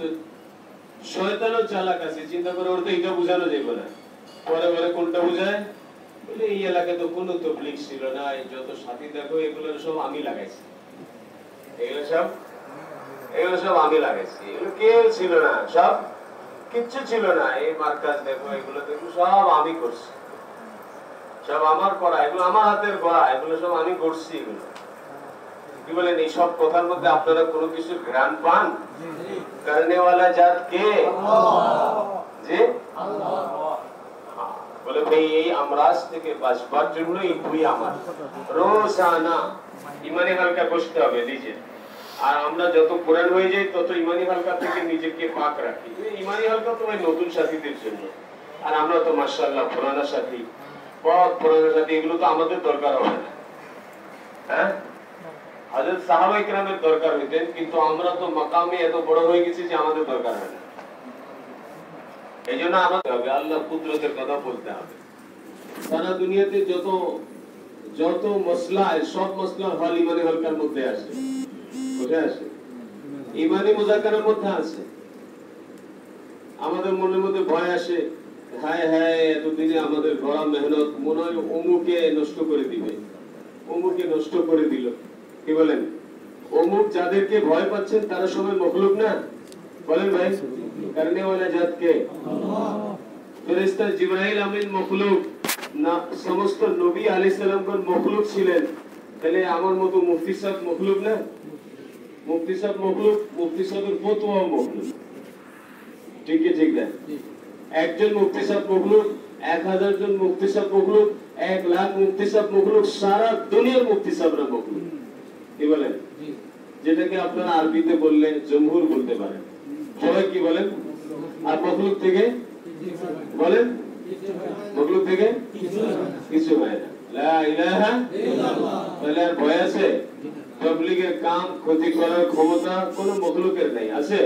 তো শয়তানও চালাক আছে, চিন্তা করে ওর তো এটা বোঝানো যাবে না, পরে পরে কোনটা বোঝায় বলে এই এলাকায় তো কোনো তবলিগ ছিল না, এই যত সাথী দেখো এগুলো সব আমি লাগাইছি, এগুলো সব আমি লাগাইছি, এগুলো কেউ ছিল না, সব কিচ্ছু ছিল না, এই মার্কাজ দেখো এগুলো দেখো সব আমি করছি, সব আমার করা, এগুলো আমার হাতের গড়া, এগুলো সব আমি করছি। এগুলো কি বলেন? এই সব কথার মধ্যে আপনারা কোনো কিছু ঘ্রাণ পান? করনেওয়ালা জাত কে? জি আল্লাহ। বলে ভাই এই আমরাজ থেকে বাঁচবার জন্য এই বই আমার রোজানা ইমানি হালকা বসতে হবে নিজে, আর আমরা যত কোরআন হয়ে যাই তত ইমানি হালকা থেকে নিজেকে পাক রাখি। ইমানি হালকা তো নতুন সাথীদের জন্য, আর আমরা তো মাশাআল্লাহ পুরানা সাথী, বহুত পুরানা সাথী, এগুলো তো আমাদের দরকার হবে না। হ্যাঁ, হযরত সাহাবায়ে কেরামের দরকার হইতেন, কিন্তু আমরা তো মাকামে এত বড় হয়ে গেছি যে আমাদের দরকার হয় না। এই জন্য আমাদের হবে আল্লাহ কুদরতের কথা বলতে হবে। সারা দুনিয়াতে যত মসলা, সব মসলা হল ইমানি হালকার মধ্যে আসে, কোথায় আসে? ইমানি মুযাকারার মধ্যে আছে। আমাদের মনের মধ্যে ভয় আসে, হায় হায় এতদিনে আমাদের গড়া মেহনত মনে হয় অমুকে নষ্ট করে দিবে, অমুকে নষ্ট করে দিল। কি বলেন? অমুক যাদেরকে ভয় পাচ্ছেন তারা সবাই মখলুক না? বলেন ভাই, করনেওয়ালা জাত কে? আল্লাহ। ফেরেশতা জিবরাইল আমিন মখলুক না? সমস্ত নবী আলাইহিস সালামগণ মখলুক ছিলেন, তাহলে আমার মতো মুফতি সাহেব মখলুক না? মুফতি সাহেব মখলুক, মুফতি সাহেবের ফতোয়াও মখলুক। ঠিক কি ঠিক না? একজন মুফতি সাহেব মখলুক, 1000 জন মুফতি সাহেব মখলুক, 1 লাখ মুফতি সাহেব মখলুক, সারা দুনিয়ার মুফতি সাহেবরা মখলুক। কি বলেন? যেটাকে আপনারা আরবিতে বললে জমহুর বলতে পারেন। সবাই কি বলেন? আর মখলুক থেকে বলেন, মখলুক থেকে কিছু হয় না। লা ইলাহা ইল্লাল্লাহ। বলে আর ভয় আছে? তাবলীগের কাম ক্ষতি করার ক্ষমতা কোন মখলুকের নেই, আছে?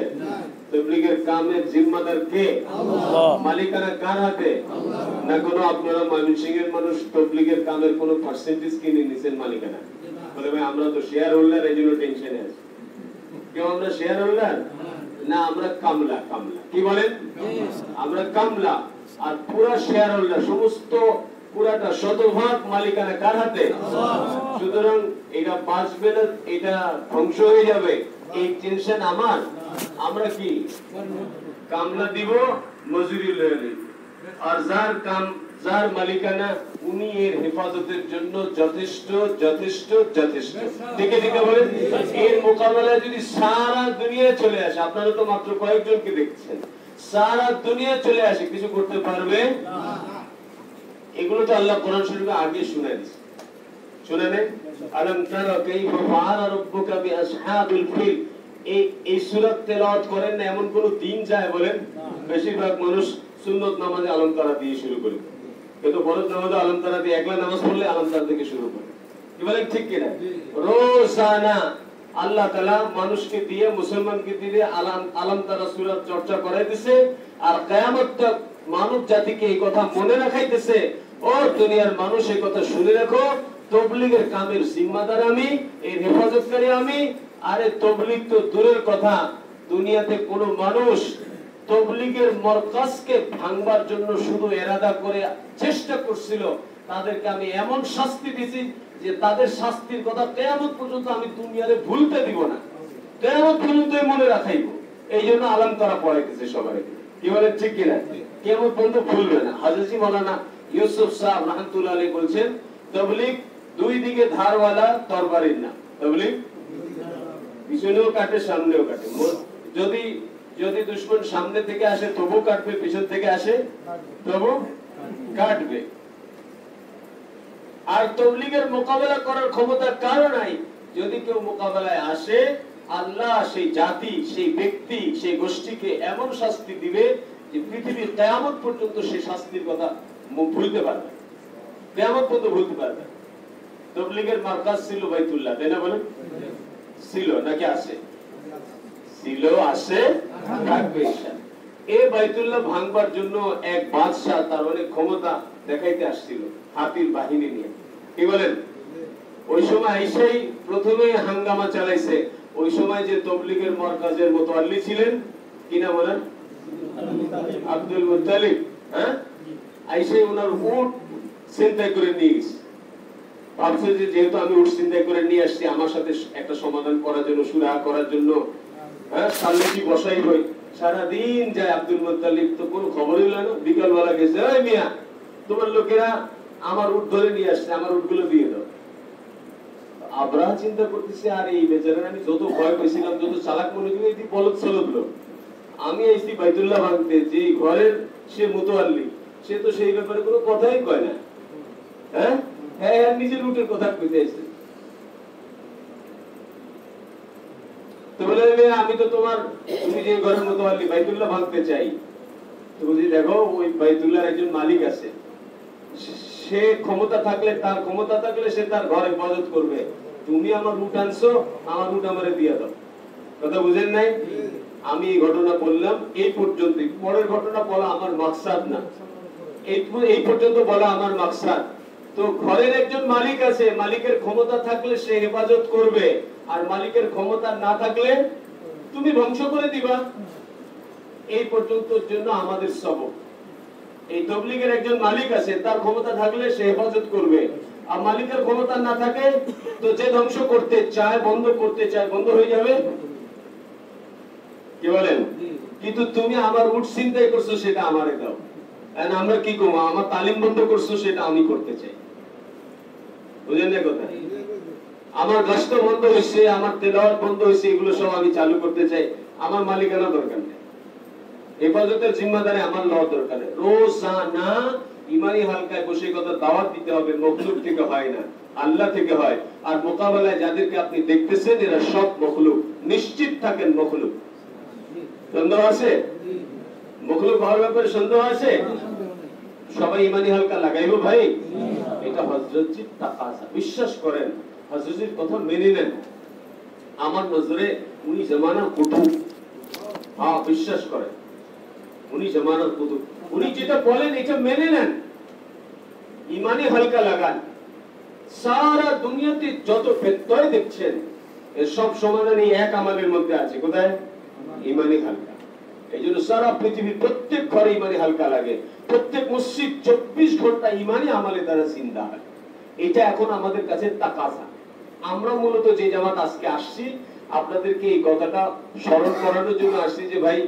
তাবলীগের কামের জিম্মাদার কে? আল্লাহ। মালিকানা কার হাতে? আল্লাহ। না কোনো আপনারা ময়মনসিংহের মানুষ তাবলীগের কামের কোনো পার্সেন্টেজ কিনে নিছেন মালিকানা? বলে ভাই আমরা তো শেয়ার হোল্ডার, এই জন্য টেনশনে আছি। কেউ আমরা শেয়ার হোল্ডার না, আমরা কামলা। কামলা কি বলেন? আমরা কামলা, আর পুরা শেয়ার হোল্ডার, সমস্ত পুরাটা শতভাগ মালিকানা কার হাতে? সুতরাং এটা বাঁচবে না, এটা ধ্বংস হয়ে যাবে, এই টেনশন আমার। আমরা কি কামলা দিব, মজুরি লয়ে নিব, আর যার মালিকানা উনি এর হেফাজতের জন্য যথেষ্ট যথেষ্ট যথেষ্ট। দেখে দেখে বলেন, এর মোকাবেলায় যদি সারা দুনিয়া চলে আসে, আপনারা তো মাত্র কয়েকজনকে দেখছেন, সারা দুনিয়া চলে আসে, কিছু করতে পারবে না। এগুলো তো আল্লাহ কোরআন শরীফে আগে শুনায় দিয়েছে, শুনে নেন। আলম তারা কাইফা ফাআলা রাব্বুকা বিআসহাবিল ফিল, এই সূরা তেলাওয়াত করেন না এমন কোন দিন যায় বলেন? বেশিরভাগ মানুষ সুন্নত নামাজে আলম তারা দিয়ে শুরু করে, কিন্তু ফরজ নামাজে আলম তারা দিয়ে, একলা নামাজ পড়লে আলম তারা থেকে শুরু করে। কি বলেন? ঠিক কিনা? রোজানা আল্লাহ তাআলা মানুষকে দিয়ে, মুসলমানকে দিয়ে আলম তারা সূরা চর্চা করাইতেছে, আর কিয়ামত তক মানব জাতিকে এই কথা মনে রাখাইতেছে, ও দুনিয়ার মানুষ এই কথা শুনে রাখো, তাবলীগের কামের জিম্মাদার আমি, এর হেফাজতকারী আমি। আরে তাবলীগ তো দূরের কথা, দুনিয়াতে কোন মানুষ তাবলীগের মারকাজকে ভাঙবার জন্য শুধু ইরাদা করে চেষ্টা করছিল, তাদেরকে আমি এমন শাস্তি দিয়েছি যে তাদের শাস্তির কথা কিয়ামত পর্যন্ত আমি দুনিয়ারে ভুলতে দিব না, কিয়ামত পর্যন্ত মনে রাখাইব। এই জন্য আলম তারা পড়াইতেছে সবাই। কি বলে? ঠিক কিনা? কিয়ামত পর্যন্ত ভুলবে না। হযরত মাওলানা ইউসুফ সাহেব রাহমাতুল্লাহ আলাইহি বলেছেন, তাবলীগ দুই দিকে ধারওয়ালা তরবারির না। তাবলীগ পিছনেও কাটে, সামনেও কাটে। যদি দুশমন সামনে থেকে আসে তবু কাটবে, পিছন থেকে আসে তবু কাটবে। আর তাবলীগের মোকাবেলা করার ক্ষমতা কারো নাই। যদি কেউ মোকাবেলায় আসে, আল্লাহ সেই জাতি, সেই ব্যক্তি, সেই গোষ্ঠীকে এমন শাস্তি দিবে যে পৃথিবীর কিয়ামত পর্যন্ত সেই শাস্তির কথা ভুলতে পারবে, কিয়ামত পর্যন্ত ভুলতে পারবে। তাবলীগের মারকাজ ছিল বাইতুল্লাহ, তাই না বলেন? ছিল নাকি আছে? ছিল, আছে, থাকবে ইনশাআল্লাহ। এই বাইতুল্লাহ ভাঙবার জন্য এক বাদশা তার অনেক ক্ষমতা দেখাইতে আসছিল হাতির বাহিনী নিয়ে। কি বলেন? ওই সময় এসেই প্রথমে হাঙ্গামা চালাইছে। ওই সময় যে তাবলীগের মারকাজের মুতাওয়াল্লি ছিলেন, কি নাম ওনার? Abdul Muttalib. হ্যাঁ, আইসে ওনার উট চিন্তা করে নিয়ে গেছে। ভাবছে যে যেহেতু আমি উট চিন্তা করে নিয়ে আসছি, আমার সাথে একটা সমাধান করার জন্য, সুরাহা করার জন্য, হ্যাঁ, সামনে কি বসাই হই। সারাদিন যায় আব্দুল মুত্তালিব, তো কোনো খবরই হলো না। বিকালবেলা গেছে, ওই মিয়া, তোমার লোকেরা আমার উট ধরে নিয়ে আসছে, আমার উটগুলো দিয়ে দাও। আব্রাহা চিন্তা করতেছে, আর এই বেচারা আমি যত ভয় পেয়েছিলাম, যত চালাক মনে করি, এই বলদ চলদ লোক, আমি আইছি বাইতুল্লাহ ভাঙতে, যে ঘরের সে মুতাওয়াল্লি, সে তো সেই ব্যাপারে কোনো কথাই কয় না। হ্যাঁ হ্যাঁ, নিজের উটের কথা কইতে আসছে। তো বলে, আমি তো তোমার, তুমি যে ঘরের মুতাওয়াল্লি, বাইতুল্লাহ ভাঙতে চাই। তো বুঝি, দেখো ওই বাইতুল্লাহর একজন মালিক আছে, সে ক্ষমতা থাকলে, তার ক্ষমতা থাকলে সে তার ঘরে হেফাজত করবে। তুমি আমার উট আনছো, আমার উট আমারে দিয়ে দাও। কথা বুঝেন নাই? আমি এই ঘটনা বললাম এই পর্যন্ত, পরের ঘটনা বলা আমার মাকসাদ না, এই পর্যন্ত বলা আমার মাকসাদ। তো ঘরের একজন মালিক আছে, মালিকের ক্ষমতা থাকলে সে হেফাজত করবে, আর মালিকের ক্ষমতা না থাকলে তুমি ধ্বংস করে দিবা। এই পর্যন্তর জন্য আমাদের সবক। এই তাবলীগের একজন মালিক আছে, তার ক্ষমতা থাকলে সে হেফাজত করবে, আর মালিকের ক্ষমতা না থাকে তো যে ধ্বংস করতে চায়, বন্ধ করতে চায়, বন্ধ হয়ে যাবে। কি বলেন? কিন্তু তুমি আমার উট চিন্তাই করছো, সেটা আমারে দাও। আমরা কি করবো? আমার তালিম বন্ধ করছো, সেটা আমি করতে চাই। বুঝলেন না কথা? আমার গস্ত বন্ধ হয়েছে, আমার তেলাওয়াত বন্ধ হয়েছে, এগুলো সব আমি চালু করতে চাই। আমার মালিকানা দরকার নেই, হেফাজতের জিম্মাদারি আমার লওয়ার দরকার নেই। রোজানা ইমানি হালকায় বসে কথা দাওয়াত দিতে হবে, মখলুক থেকে হয় না, আল্লাহ থেকে হয়। আর মোকাবেলায় যাদেরকে আপনি দেখতেছেন, এরা সব মখলুক। নিশ্চিত থাকেন মখলুক। সন্দেহ আছে? মখলুক হওয়ার ব্যাপারে সন্দেহ আছে? সবাই ইমানি হালকা লাগাইবো ভাই, এটা হযরতজির তাকাজা। বিশ্বাস করেন, হযরতজির কথা মেনে নেন। আমার নজরে উনি জামানার কুতুব। হ্যাঁ, বিশ্বাস করেন, উনি জামানার কুতুব। উনি যেটা বলেন এটা মেনে নেন, ইমানি হালকা লাগান। সারা দুনিয়াতে যত ব্যত্যয় দেখছেন, এর সব সমাধান এই এক আমাদের মধ্যে আছে। কোথায়? ইমানি হালকা। এই জন্য সারা পৃথিবীর প্রত্যেক ঘরে ইমানি হালকা লাগে। প্রত্যেক মসজিদ 24 ঘন্টা ইমানি আমলে দ্বারা জিন্দা হয়। এটা এখন আমাদের কাছে তাকাজা। আমরা মূলত যে জামাত আজকে আসছি, আপনাদেরকে এই কথাটা স্মরণ করানোর জন্য আসছি যে ভাই,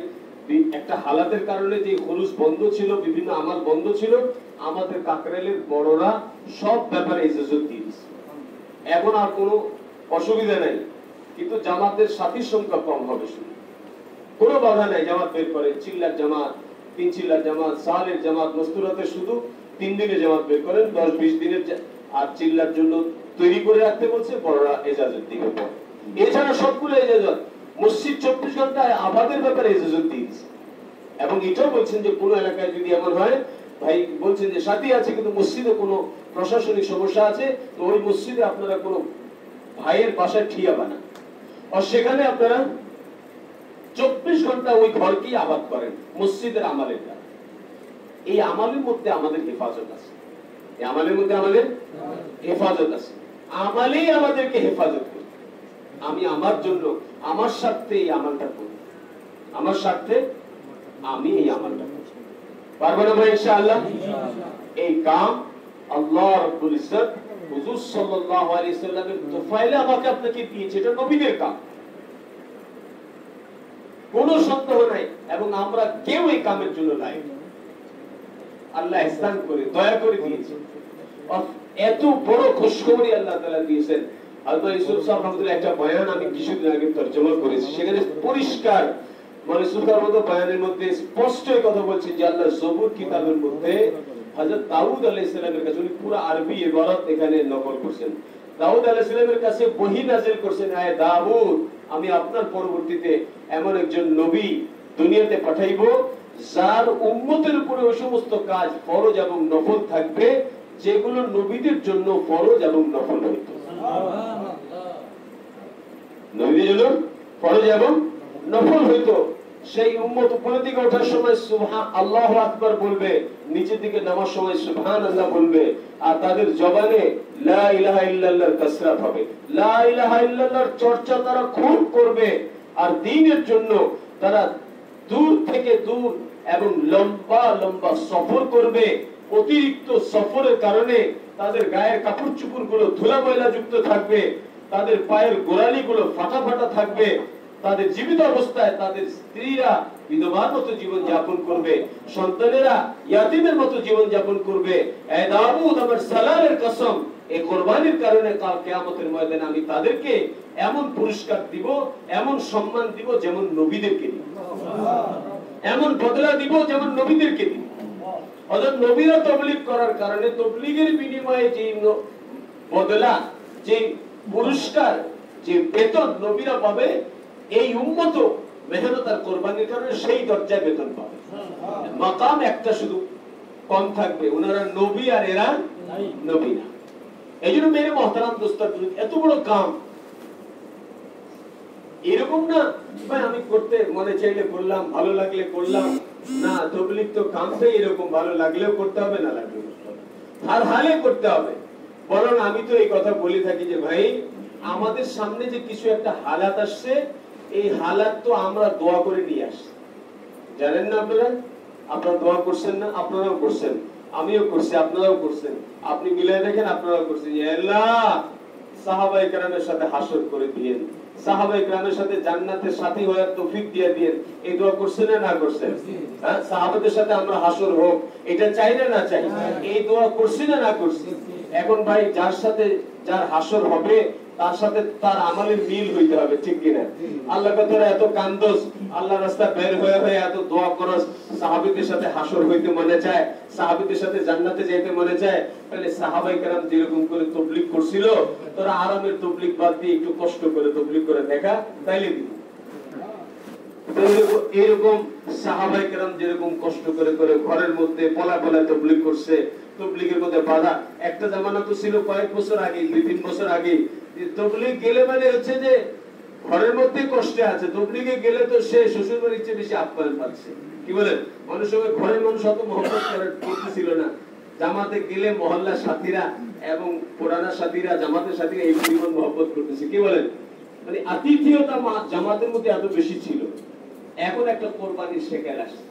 একটা হালাতের কারণে যে খরচ বন্ধ ছিল, বিভিন্ন আমাল বন্ধ ছিল, আমাদের কাকরাইলের বড়রা সব ব্যাপারে ইজাজত দিয়েছে। এখন আর কোনো অসুবিধা নাই, কিন্তু জামাতের সাথীর সংখ্যা কম হবে, শুধু কোনো বাধা নাই। জামাত বের করে, চিল্লার জামাত, 3 চিল্লার জামাত, সালের জামাত, মস্তুরাতে শুধু 3 দিনের জামাত বের করেন, 10-20 দিনের। আর চিল্লার জন্য তৈরি করে রাখতে বলছে, বড়রা এজাজত দিবে। এছাড়া সবগুলো এজাজত। মসজিদ 24 ঘন্টায় আবাদের ব্যাপারে ইজাজত দিয়েছে। এবং এটাও বলছেন যে কোন এলাকায় যদি এমন হয়, ভাই বলছেন যে সাথী আছে কিন্তু মসজিদে কোনো প্রশাসনিক সমস্যা আছে, তো ওই মসজিদে আপনারা কোনো ভাইয়ের বাসায় ঠিয়া বানান, আর সেখানে আপনারা 24 ঘন্টা ওই ঘরকেই আবাদ করেন মসজিদের আমালের দ্বারা। এই আমালের মধ্যে আমাদের হেফাজত আছে, এই আমালের মধ্যে আমাদের হেফাজত আছে। আমালেই আমাদেরকে হেফাজত করে। আমি আমার জন্য, আমার স্বার্থে এই আমলটা করি, আমার স্বার্থে আমি এই আমলটা করি। পারবো না ভাই ইনশাআল্লাহ? এই কাম আল্লাহ রাব্বুল ইজ্জত হুজুর সাল্লাল্লাহু আলাইহি সাল্লামের তোফাইলে আমাকে আপনাকে দিয়েছে। এটা নবীদের কাম, কোনো সন্দেহ নাই। এবং আমরা কেউ এই কামের জন্য লায়ক। আল্লাহ ইহসান করে, দয়া করে দিয়েছে। এত বড় খুশখবরি আল্লাহ তাআলা দিয়েছেন। আল্লাহ ইউসুফ সাহেব রহমাতুল্লাহ একটা বয়ান আমি কিছুদিন আগে তরজমা করেছি, সেখানে পরিষ্কার মানে সুলতার মতো বয়ানের মধ্যে স্পষ্ট কথা বলছেন যে আল্লাহ জবুর কিতাবের মধ্যে হযরত দাউদ আলাইহিস সালামের কাছে, উনি পুরো আরবি ইবারত এখানে নকল করেছেন। দাউদ আলাইহিস সালামের কাছে ওহী নাযিল করেছেন, হে দাউদ, আমি আপনার পরবর্তীতে এমন একজন নবী দুনিয়াতে পাঠাইবো, যার উম্মতের উপরে ওই সমস্ত কাজ ফরজ এবং নফল থাকবে যেগুলো নবীদের জন্য ফরজ এবং নফল হইতো। নবীদের জন্য ফরজ এবং নফল হইতো। সেই উম্মত উপরের দিকে ওঠার সময় সুবহান আল্লাহু আকবার বলবে, নিচের দিকে নামার সময় সুবহানাল্লাহ বলবে, আর তাদের জবানে লা ইলাহা ইল্লাল্লাহর কাসরাত হবে। লা ইলাহা ইল্লাল্লাহর চর্চা তারা খুব করবে, আর দ্বীনের জন্য তারা দূর থেকে দূর এবং লম্বা লম্বা সফর করবে। অতিরিক্ত সফরের কারণে তাদের গায়ের কাপড় চোপড় গুলো ধুলা ময়লা যুক্ত থাকবে, তাদের পায়ের গোড়ালি গুলো ফাটা ফাটা থাকবে, তাদের জীবিত অবস্থায় তাদের স্ত্রীরা বিধবার মতো জীবন যাপন করবে, সন্তানেরা ইয়াতিমের মতো জীবন যাপন করবে। এ দাউদ আমার সালালের কসম, এই কুরবানির কারণে কাল কিয়ামতের ময়দানে আমি তাদেরকে এমন পুরস্কার দিব, এমন সম্মান দিব যেমন নবীদেরকে দিব, এমন বদলা দিব যেমন নবীদেরকে দিব। অর্থাৎ নবীরা তাবলীগ করার কারণে তাবলীগের বিনিময়ে যে বদলা, যে পুরস্কার, যে বেতন নবীরা পাবে, এই উম্মত মেহনত আর কোরবানির কারণে সেই দরজায় বেতন পাবে। মাকাম একটা শুধু কম থাকবে, ওনারা নবী আর এরা নবী না। এই জন্য মেরে মহতারাম দোস্তার, এত বড় কাম এরকম না ভাই আমি করতে মনে চাইলে করলাম, ভালো লাগলে করলাম না। তাবলীগ তো কামটাই এরকম, ভালো লাগলেও করতে হবে, না লাগলেও করতে হবে, হার হালে করতে হবে। বরং আমি তো এই কথা বলে থাকি যে ভাই আমাদের সামনে যে কিছু একটা হালাত আসছে, এই হালাত তো আমরা দোয়া করে নিয়ে আসছি, জানেন না আপনারা? আপনারা দোয়া করছেন না? আপনারাও করছেন, আমিও করছি, আপনারাও করছেন। আপনি মিলাই দেখেন, আপনারাও করছেন, আল্লাহ সাহাবায়ে কেরামের সাথে হাসর করে দিয়েন, সাহাবায়ে কেরামের সাথে জান্নাতের সাথী হওয়ার তৌফিক দিয়ে দিয়েন। এই দোয়া করছেন না করছেন? হ্যাঁ, সাহাবাদের সাথে আমরা হাসর হোক, এটা চাই না না চাই? এই দোয়া করছি না না করছি? এখন ভাই যার সাথে যার হাসর হবে তার সাথে তার আমলের মিল হইতে হবে, ঠিক কিনা? আল্লাহ কথা এত কান্দোস, আল্লাহ রাস্তা বের হয়ে হয়ে এত দোয়া করস, সাহাবীদের সাথে হাসর হইতে মনে চায়, সাহাবীদের সাথে জান্নাতে যেতে মনে চায়, তাহলে সাহাবায়ে কেরাম যেরকম করে তাবলীগ করছিল, তোরা আরামের তাবলীগ বাদ দিয়ে একটু কষ্ট করে তাবলীগ করে দেখা, তাইলে দিব। এরকম সাহাবায়ে কেরাম যেরকম কষ্ট করে করে ঘরের মধ্যে পলা পলা তাবলীগ করছে, তাবলীগের মধ্যে বাধা। একটা জামানা তো ছিল কয়েক বছর আগে, 2-3 বছর আগে, তাবলীগ গেলে মানে হচ্ছে যে ঘরের মধ্যে কষ্টে আছে, তাবলীগে গেলে তো সে শ্বশুর বাড়ির চেয়ে বেশি আপ্যায়ন পাচ্ছে। কি বলেন? মানুষ সঙ্গে ঘরের মানুষ অত মহব্বত করতেছিল না। জামাতে গেলে মহল্লার সাথীরা এবং পুরানা সাথীরা, জামাতের সাথীরা এই পরিমাণ মহব্বত করতেছে। কি বলেন? মানে আতিথেয়তা জামাতের মধ্যে এত বেশি ছিল। এখন একটা কোরবানির শেখার আসছে,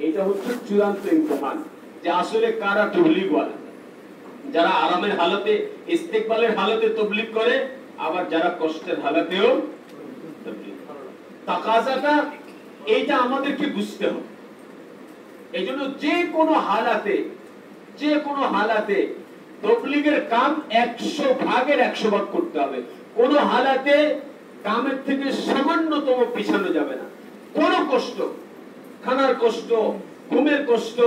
এটা হচ্ছে চূড়ান্ত ইমতিহান যে আসলে কারা তাবলীগ ওয়ালা, যারা আরামের হালতে, ইস্তেকবালের হালতে তাবলীগ করে, আবার যারা কষ্টের হালতেও তাবলীগ করে। তাকাজাটা এইটা আমাদেরকে বুঝতে হবে। এইজন্য যে কোনো হালাতে, যে কোনো হালাতে তাবলীগের কাম 100 ভাগের 100 ভাগ করতে হবে। কোন হালাতে কামের থেকে সামান্যতম পিছানো যাবে না। কোন কষ্ট, খানার কষ্ট, ঘুমের কষ্ট,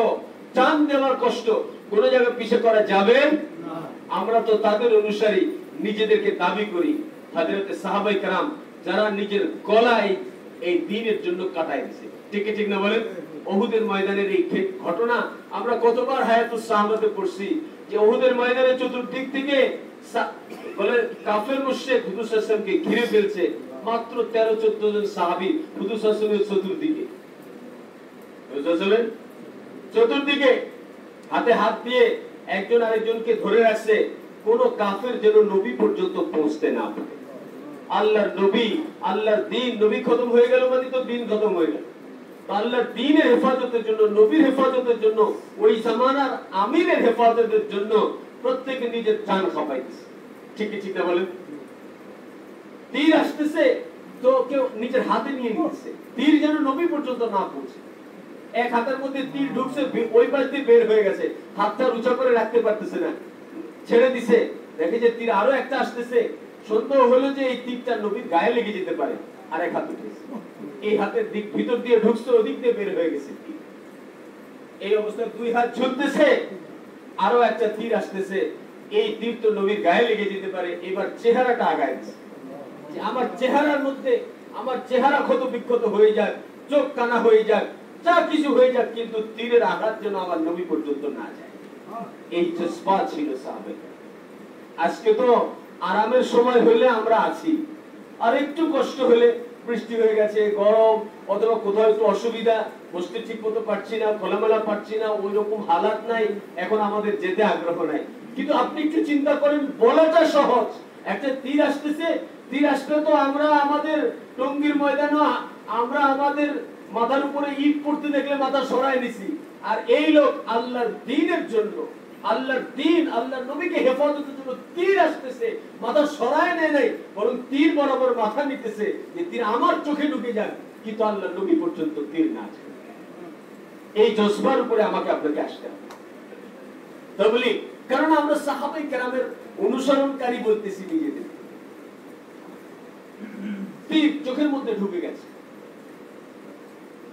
চান দেওয়ার কষ্ট, কোন জায়গায় পিছিয়ে করা যাবে না। আমরা তো তাদের অনুসারী নিজেদেরকে দাবি করি। হযরতে সাহাবায়ে কেরাম যারা নিজের গলায় এই দ্বীনের জন্য কাটায় দিয়েছে, ঠিক ঠিক না বলেন? উহুদের ময়দানের এই ঘটনা আমরা কতবার হায়াতুস সাহাবাতে পড়ছি যে উহুদের ময়দানে চতুর্দিক থেকে বলে কাফের মুশরিক হুজুর সাল্লাল্লাহু আলাইহি ওয়াসাল্লামকে ঘিরে ফেলছে, মাত্র 13-14 জন সাহাবী হুজুর সাল্লাল্লাহু আলাইহি ওয়াসাল্লামের চতুর্দিকে, বুঝছেন? চতুর্দিকে হাতে হাত দিয়ে একজন আরেকজনকে ধরে রাখছে, কোন কাফের যেন নবী পর্যন্ত পৌঁছতে না পারে। আল্লাহর নবী, আল্লাহর দ্বীন, নবী খতম হয়ে গেল মানে তো দ্বীন খতম হয়ে গেল। আল্লাহর দ্বীনের হেফাজতের জন্য, নবীর হেফাজতের জন্য, ওই জামানার আমিরের হেফাজতের জন্য প্রত্যেকে নিজের জান খাপাইছে, ঠিক ঠিক না বলেন? তীর আসতেছে তো কেউ নিজের হাতে নিয়ে নিচ্ছে, তীর যেন নবী পর্যন্ত না পৌঁছে। এক হাতের মধ্যে তীর ঢুকছে, ওই পাশ দিয়ে বের হয়ে গেছে, হাতটা উঁচা করে রাখতে পারতেছে না, ছেড়ে দিছে, দেখে যে তীর আরো একটা আসতেছে, সন্দেহ হলো যে এই তীরটা নবীর গায়ে লেগে যেতে পারে, আরেক হাত উঠেছে, এই হাতের দিক ভিতর দিয়ে ঢুকছে, ওদিক দিয়ে বের হয়ে গেছে। এই অবস্থায় দুই হাত ঝুলতেছে, আরো একটা তীর আসতেছে, এই তীর তো নবীর গায়ে লেগে যেতে পারে। এবার চেহারাটা আগাইছে যে আমার চেহারার মধ্যে, আমার চেহারা ক্ষত বিক্ষত হয়ে যাক, চোখ কানা হয়ে যাক, যা কিছু হয়ে যাক, কিন্তু তীরের আঘাত যেন আমার নবী পর্যন্ত না যায়। এই জজবা ছিল সাহাবায়ে। আজকে তো আরামের সময় হলে আমরা আছি, আর একটু কষ্ট হলে, বৃষ্টি হয়ে গেছে, গরম, অথবা কোথাও একটু অসুবিধা, বসতে ঠিক মতো পারছি না, খোলামেলা পারছি না, ওই রকম হালাত নাই, এখন আমাদের যেতে আগ্রহ নাই। কিন্তু আপনি একটু চিন্তা করেন, বলাটা সহজ, একটা তীর আসতেছে, তীর আসলে তো আমরা আমাদের টঙ্গীর ময়দানও আমরা আমাদের মাথার উপরে ইট পড়তে দেখলে মাথা সরায় নিছি, আর এই লোক আল্লাহর দ্বীনের জন্য, আল্লাহর দ্বীন, আল্লাহর নবীকে হেফাজতের জন্য তীর আসতেছে, মাথা সরায় নেয় নাই, বরং তীর বরাবর মাথা নিতেছে যে তীর আমার চোখে ঢুকে যাক, কিন্তু আল্লাহর নবী পর্যন্ত তীর না যায়। এই জজবার উপরে আমাকে আপনাকে আসতে হবে। তাবলীগ, কারণ আমরা সাহাবায়ে কেরামের অনুসরণকারী বলতেছি নিজেদের। তীর চোখের মধ্যে ঢুকে গেছে,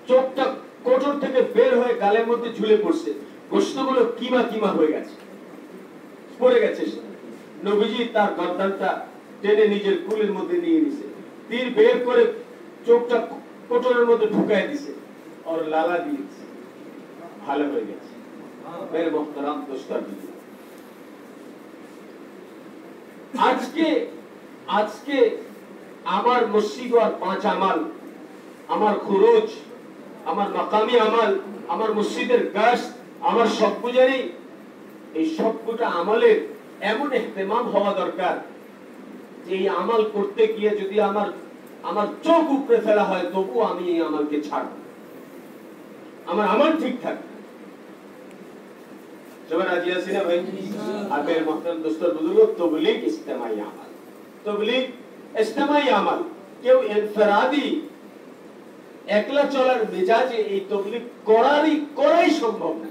চোখটা কোটর থেকে বের হয়ে গালের মধ্যে ঝুলে পড়ছে, গোশতগুলো কিমা কিমা হয়ে গেছে, পড়ে গেছে। নবীজি তার গর্দানটা টেনে নিজের কুলের মধ্যে নিয়ে নিছে, তীর বের করে চোখটা কোটরের মধ্যে ঢুকায় দিছে, আর লালা দিয়েছে, ভালো হয়ে গেছে। মেরে মোহতারাম দোস্তার, আজকে আমার মসজিদ আর 5 আমাল, আমার খুরুজ, আমার মাকামি আমাল, আমার মসজিদের গাছ, আমার সবগুজারি, এই সবগুটা আমলের এমন ইহতিমাম হওয়া দরকার যে এই আমল করতে গিয়ে যদি আমার চোখ উপরে ফেলা হয় তবু আমি এই আমলকে ছাড়ব, আমার আমল ঠিক থাকবে। সবাই রাজি আছি না ভাই? আর মেরে মোহতারাম দোস্তর বুজুর্গ, তাবলীগ ইজতিমাই আমল, তাবলীগ ইজতিমাই আমল। কেউ ইনফিরাদি একলা চলার মেজাজে এই তাবলীগ করাই সম্ভব না,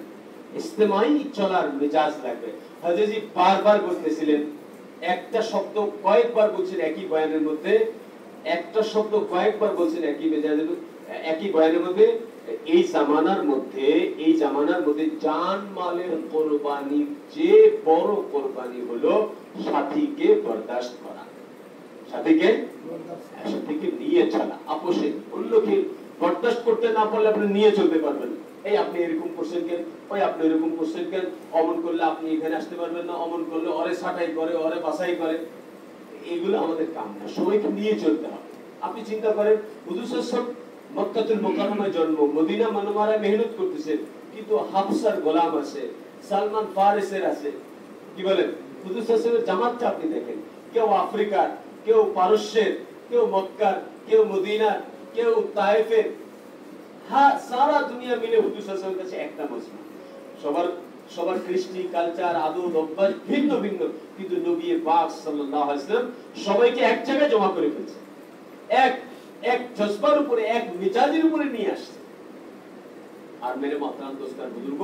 ইজতিমাই চলার মেজাজ লাগবে। হযরতজি বারবার বলতেছিলেন, একটা শব্দ কয়েকবার বলছেন একই বয়ানের মধ্যে, একটা শব্দ কয়েকবার বলছেন একই মেজাজের, একই বয়ানের মধ্যে। এই জামানার মধ্যে জান মালের কোরবানির যে বড় কোরবানি হলো সাথীকে বরদাস্ত করা, সাথীকে নিয়ে চলা। আপোষে অন্যকে বরদাস্ত করতে না পারলে আপনি নিয়ে চলতে পারবেন। এই আপনি এরকম করছেন কেন, ওই আপনি এরকম করছেন কেন, অমন করলে আপনি এখানে আসতে পারবেন না, অমন করলে ওরে ছাঁটাই করে, ওরে বাছাই করে, এগুলো আমাদের কাম না। সবাইকে নিয়ে চলতে হবে। আপনি চিন্তা করেন, হুজুর সাল্লাল্লাহু আলাইহি ওয়াসাল্লাম মক্কাতুল মুকাররমায় জন্ম, মদিনা মুনাওয়ারায় মেহনত করতেছেন, কিন্তু হাফসার গোলাম আছে, সালমান ফারিসের আছে, কি বলেন, হুজুর সাল্লাল্লাহু আলাইহি ওয়াসাল্লামের জামাতটা আপনি দেখেন, কেউ আফ্রিকার, কেউ পারস্যের, কেউ মক্কার, কেউ মদিনার, কেউ তায়েফের, হ্যাঁ সারা দুনিয়া মিলে হুজুর সাল্লাল্লাহু আলাইহি ওয়াসাল্লামের কাছে একটা মজমা। সবার কৃষ্টি, কালচার, আদত, অভ্যাস ভিন্ন ভিন্ন, কিন্তু নবী পাক সাল্লাল্লাহু আলাইহি ওয়াসাল্লাম সবাইকে এক জায়গায় জমা করে ফেলছে, এক জজবার উপরে, এক মেজাজের উপরে নিয়ে আসছে। আর মেরে মোহতারাম দোস্তার বুজুর্গ,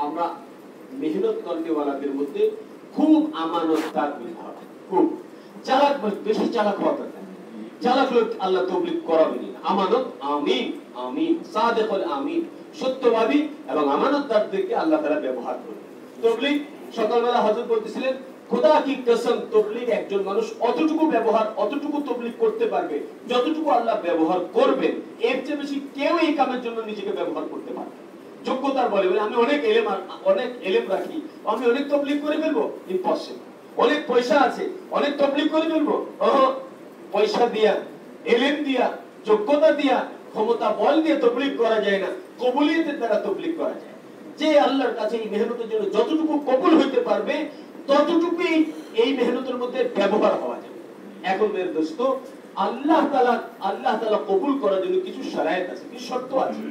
আমরা মেহনত করনেওয়ালাদের মধ্যে খুব আমানতদার হতে হবে, খুব চালাক, বেশি চালাক হওয়া দরকার। চালাক লোক আল্লাহ তাবলীগ করাবেন না। আমানত, আমিন আমিন, সাদিক ওয়াল আমিন, সত্যবাদী এবং আমানতদারদেরকে আল্লাহ তাআলা ব্যবহার করবেন। তাবলীগ, সকালবেলা হযরত বলতেছিলেন, খোদা কি কসম, তাবলীগ একজন মানুষ অতটুকু তাবলীগ করতে পারবে যতটুকু আল্লাহ ব্যবহার করবেন, এর চেয়ে বেশি কেউ এই কামের জন্য নিজেকে ব্যবহার করতে পারবে না। যোগ্যতার বলে আমি অনেক এলেম রাখি, আমি অনেক তাবলীগ করে ফেলবো, ইম্পসিবল। অনেক পয়সা আছে, অনেক তাবলীগ করে ফেলবো, পয়সা দিয়া, এলেম দিয়া, যোগ্যতা দিয়া, ক্ষমতা বল দিয়ে তাবলীগ করা যায় না, কবুলিয়তের দ্বারা তাবলীগ করা যায়। যে আল্লাহর কাছে এই মেহনতের জন্য যতটুকু কবুল হইতে পারবে ততটুকুই এই মেহনতের মধ্যে ব্যবহার হওয়া যাবে। এখন মেরে দোস্ত, আল্লাহ তাআলা কবুল করার জন্য কিছু শরায়েত আছে, কিছু শর্ত আছে।